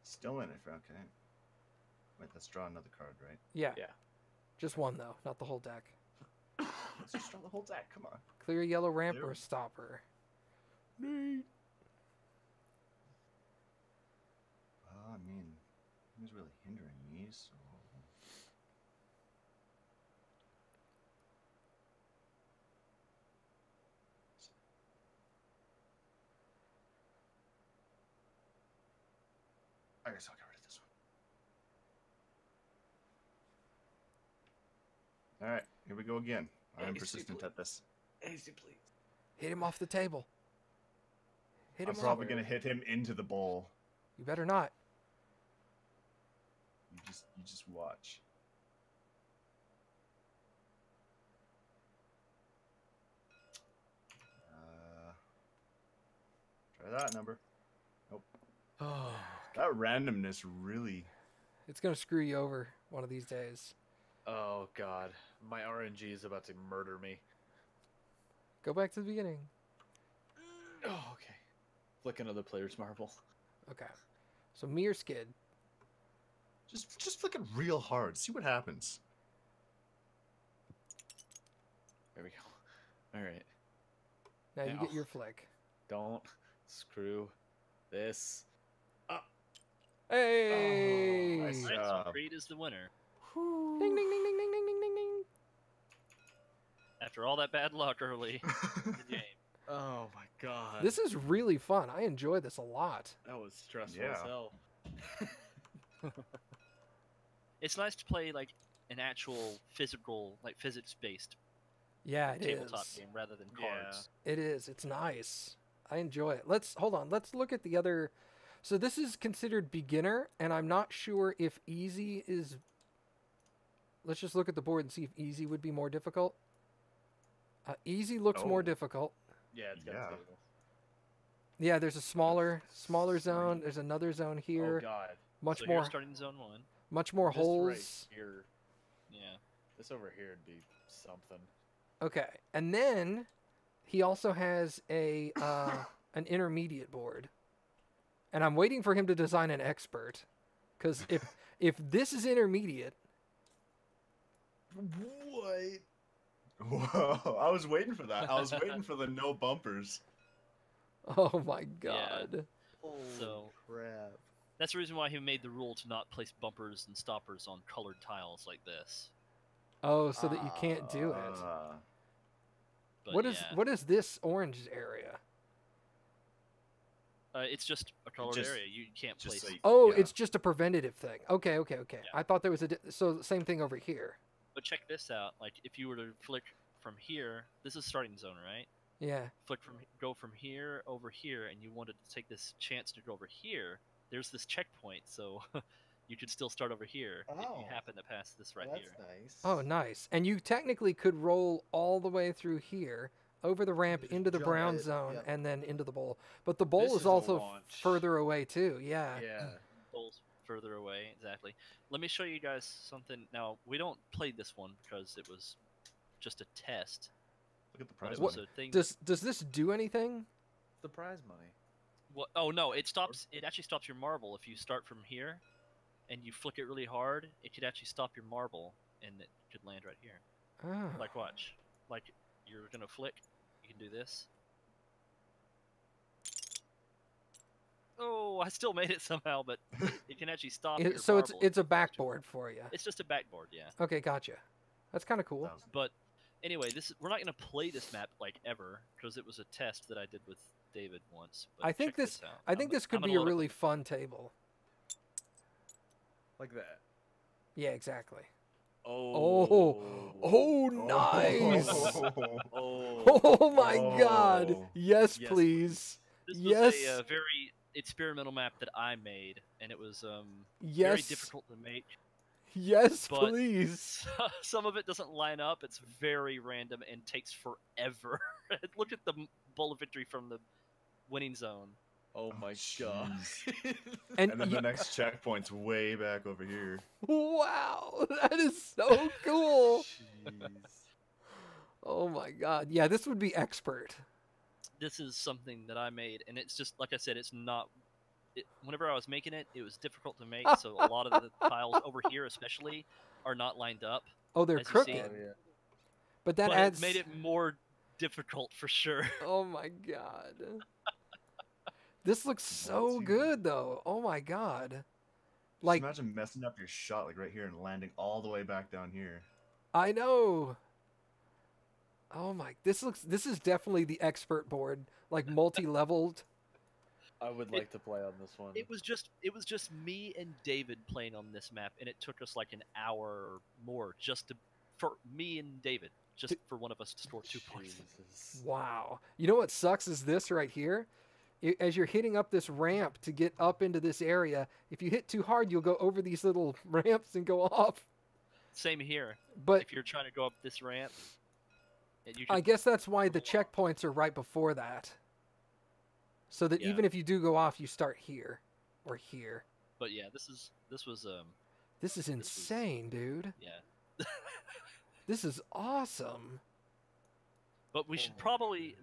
Speaker 2: Still in it for okay. Wait, let's draw another card, right?
Speaker 1: Yeah.
Speaker 6: Yeah.
Speaker 1: Just one though, not the whole deck.
Speaker 2: Let's just draw the whole deck. Come on.
Speaker 1: Clear a yellow ramp
Speaker 2: There.
Speaker 1: or a stopper.
Speaker 2: Neat. I mean, who's really hindering me? So. I guess I'll get rid of this one. All right, here we go again. I'm
Speaker 6: Hey,
Speaker 2: persistent
Speaker 6: Steve,
Speaker 2: at this.
Speaker 6: Easy, please.
Speaker 1: Hit him off the table. Hit
Speaker 2: I'm
Speaker 1: him
Speaker 2: probably
Speaker 1: off.
Speaker 2: gonna hit him into the bowl.
Speaker 1: You better not.
Speaker 2: You just watch. Try that number. Nope.
Speaker 1: Oh,
Speaker 2: That randomness really.
Speaker 1: it's gonna screw you over one of these days.
Speaker 6: Oh god, my RNG is about to murder me.
Speaker 1: Go back to the beginning.
Speaker 6: Oh, okay. Flick another player's marble.
Speaker 1: Okay. So me or Skid?
Speaker 2: Just flick it real hard. See what happens.
Speaker 6: There we go. All right.
Speaker 1: Now you
Speaker 6: Now.
Speaker 1: get your flick.
Speaker 6: Don't screw this up.
Speaker 1: Hey!
Speaker 2: nice.
Speaker 5: Alright, so
Speaker 2: job.
Speaker 5: Creede is the winner.
Speaker 1: Ding ding ding ding ding ding ding ding ding.
Speaker 5: After all that bad luck early in the game.
Speaker 6: Oh my god.
Speaker 1: This is really fun. I enjoy this a lot.
Speaker 6: That was stressful
Speaker 2: Yeah.
Speaker 6: as hell.
Speaker 5: It's nice to play like an actual physical, like physics-based
Speaker 1: Yeah, it
Speaker 5: tabletop
Speaker 1: is.
Speaker 5: game rather than
Speaker 6: Yeah.
Speaker 5: cards.
Speaker 1: It is. It's nice. I enjoy it. Hold on. Let's look at the other. So this is considered beginner, and I'm not sure if easy is. Let's just look at the board and see if easy would be more difficult. Easy looks more
Speaker 2: Oh.
Speaker 1: difficult.
Speaker 6: Yeah, it's got
Speaker 2: Yeah.
Speaker 6: a table.
Speaker 1: Yeah, there's a smaller zone. There's another zone
Speaker 6: Oh
Speaker 1: here.
Speaker 6: god.
Speaker 1: Much
Speaker 5: So
Speaker 1: more,
Speaker 5: here's starting zone 1.
Speaker 1: much more
Speaker 6: This
Speaker 1: holes.
Speaker 6: right here.
Speaker 5: Yeah.
Speaker 6: This over here would be something.
Speaker 1: Okay, and then he also has a an intermediate board, and I'm waiting for him to design an expert, because if this is intermediate,
Speaker 3: What?
Speaker 2: Whoa! I was waiting for that. I was waiting for the no bumpers.
Speaker 1: oh my god,
Speaker 3: Holy
Speaker 5: So-
Speaker 3: crap.
Speaker 5: That's the reason why he made the rule to not place bumpers and stoppers on colored tiles like this.
Speaker 1: oh, so that you can't do it.
Speaker 5: But
Speaker 1: What is
Speaker 5: yeah,
Speaker 1: what is this orange area?
Speaker 5: it's just a colored
Speaker 2: Just-
Speaker 5: area. You can't
Speaker 2: just
Speaker 5: place.
Speaker 2: so
Speaker 1: Oh,
Speaker 2: yeah.
Speaker 1: it's just a preventative thing. Okay.
Speaker 5: Yeah.
Speaker 1: I thought there was so same thing over here.
Speaker 5: But check this out. Like if you were to flick from here, this is starting zone, right?
Speaker 1: Yeah.
Speaker 5: Go from here over here, and you wanted to take this chance to go over here. There's this checkpoint, so you could still start over here if
Speaker 3: Oh.
Speaker 5: you happen to pass this right
Speaker 3: That's
Speaker 5: here.
Speaker 3: nice.
Speaker 1: Oh, nice. And you technically could roll all the way through here, over the ramp,
Speaker 3: Just
Speaker 1: into the
Speaker 3: jump
Speaker 1: brown
Speaker 3: it,
Speaker 1: zone,
Speaker 3: yep.
Speaker 1: and then into the bowl. But the bowl
Speaker 6: This
Speaker 1: is
Speaker 6: is a
Speaker 1: also
Speaker 6: launch.
Speaker 1: further away too. Yeah.
Speaker 6: Yeah.
Speaker 5: Bowls further away, exactly. Let me show you guys something. Now we don't play this one because it was just a test.
Speaker 2: Look at the
Speaker 5: But
Speaker 2: prize.
Speaker 5: it was
Speaker 2: money.
Speaker 5: a thing.
Speaker 1: Does this do anything?
Speaker 6: The prize money.
Speaker 5: What? Oh no! It stops. It actually stops your marble if you start from here, and you flick it really hard. It could actually stop your marble, and it could land right here.
Speaker 1: Oh.
Speaker 5: Like watch. Like you're gonna flick. You can do this. Oh, I still made it somehow, but it can actually stop. your
Speaker 1: So it's
Speaker 5: marble
Speaker 1: it's a
Speaker 5: if you want to.
Speaker 1: backboard for you.
Speaker 5: It's just a backboard, yeah.
Speaker 1: Okay, gotcha. That's kind of cool.
Speaker 2: 1,000.
Speaker 5: But anyway, we're not gonna play this map like ever because it was a test that I did with David once. But
Speaker 1: I think
Speaker 5: check
Speaker 1: this
Speaker 5: out.
Speaker 1: I think this could
Speaker 5: I'm gonna
Speaker 1: be a
Speaker 5: load up
Speaker 1: really fun table.
Speaker 6: Like that.
Speaker 1: Yeah, exactly. Oh, nice.
Speaker 6: Oh.
Speaker 1: Oh my God.
Speaker 2: Oh.
Speaker 1: Yes,
Speaker 6: Yes,
Speaker 1: please.
Speaker 5: This
Speaker 1: Yes.
Speaker 5: was a very experimental map that I made, and it was very
Speaker 1: Yes.
Speaker 5: difficult to make.
Speaker 1: Yes,
Speaker 5: But-
Speaker 1: please.
Speaker 5: Some of it doesn't line up. It's very random and takes forever. Look at the bullet victory from the winning zone.
Speaker 6: Oh my
Speaker 2: jeez.
Speaker 6: god.
Speaker 1: And,
Speaker 2: And then
Speaker 1: y-
Speaker 2: the next checkpoint's way back over here.
Speaker 1: wow, that is so cool.
Speaker 6: Jeez.
Speaker 1: Oh my God. Yeah, this would be expert.
Speaker 5: This is something that I made, and it's just like I said. It's not. Whenever I was making it, it was difficult to make. So a lot of the tiles over here, especially, are not lined up.
Speaker 1: Oh, they're
Speaker 5: As you see.
Speaker 1: crooked.
Speaker 6: Oh yeah.
Speaker 1: But that
Speaker 5: But
Speaker 1: adds.
Speaker 5: it made it more difficult for sure.
Speaker 1: Oh my God. This looks so
Speaker 2: too.
Speaker 1: good, though. Oh my God.
Speaker 2: Just
Speaker 1: Like,
Speaker 2: imagine messing up your shot like right here and landing all the way back down here.
Speaker 1: I know. Oh my. This is definitely the expert board. Like, multi-leveled.
Speaker 6: I would like to play on this one.
Speaker 5: It was just me and David playing on this map, and it took us like an hour or more just for me and David, just for one of us to score 2 points.
Speaker 6: Jesus.
Speaker 1: Wow. You know what sucks is this right here? As you're hitting up this ramp to get up into this area, if you hit too hard, you'll go over these little ramps and go off.
Speaker 5: Same here.
Speaker 1: But
Speaker 5: If you're trying to go up this ramp, and you
Speaker 1: I
Speaker 5: could,
Speaker 1: guess that's why the checkpoints are right before that. So that
Speaker 5: Yeah.
Speaker 1: even if you do go off, you start here or here.
Speaker 5: but yeah, this was
Speaker 1: This is insane, dude.
Speaker 5: yeah.
Speaker 1: This is awesome.
Speaker 5: But we should probably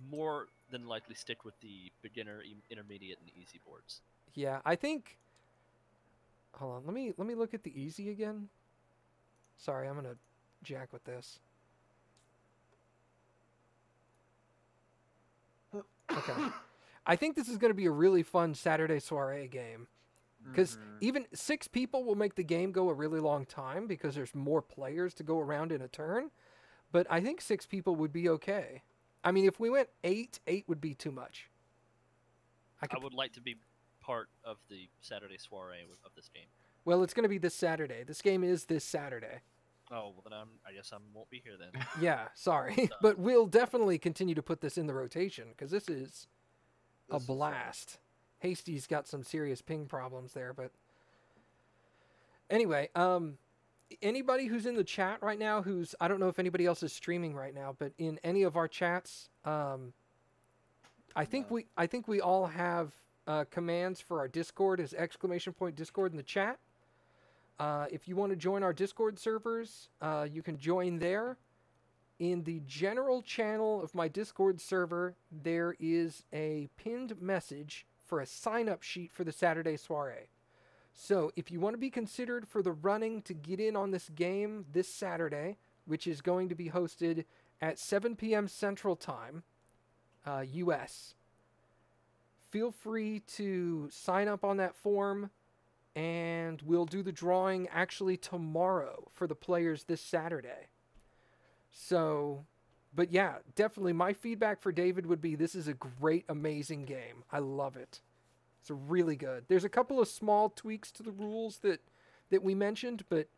Speaker 5: more than likely stick with the beginner, intermediate, and easy boards.
Speaker 1: Yeah, I think. Hold on, let me look at the easy again. Sorry, I'm gonna jack with this. Okay. I think this is going to be a really fun Saturday soiree game. Because even 6 people will make the game go a really long time because there's more players to go around in a turn. But I think 6 people would be okay. I mean, if we went 8 would be too much.
Speaker 5: I would like to be part of the Saturday soiree of this game.
Speaker 1: Well, it's going to be this Saturday. This game is this Saturday.
Speaker 5: Oh, well then I guess I won't be here then.
Speaker 1: Yeah, sorry. But we'll definitely continue to put this in the rotation because this is a
Speaker 3: This is fun.
Speaker 1: blast. Hasty's got some serious ping problems there, but anyway, anybody who's in the chat right now I don't know if anybody else is streaming right now, but in any of our chats, I think we all have commands for our Discord as !Discord in the chat. If you want to join our Discord servers, you can join there. In the general channel of my Discord server, there is a pinned message for a sign-up sheet for the Saturday soiree. So if you want to be considered for the running to get in on this game this Saturday, which is going to be hosted at 7 p.m. Central Time, U.S., feel free to sign up on that form, and we'll do the drawing actually tomorrow for the players this Saturday. So, but yeah, definitely my feedback for David would be this is a great, amazing game. I love it. It's really good. There's a couple of small tweaks to the rules that we mentioned, but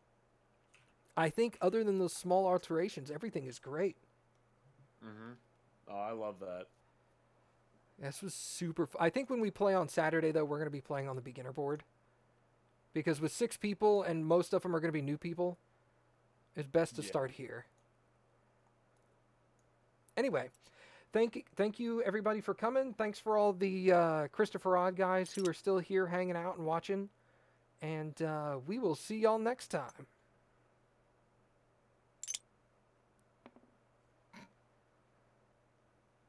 Speaker 1: I think other than those small alterations, everything is great.
Speaker 6: Oh, I love that.
Speaker 1: This was super I think when we play on Saturday, though, we're going to be playing on the beginner board. Because with 6 people, and most of them are going to be new people, it's best to start here. Anyway, thank you everybody for coming. Thanks for all the Christopher Odd guys who are still here hanging out and watching. And we will see y'all next time.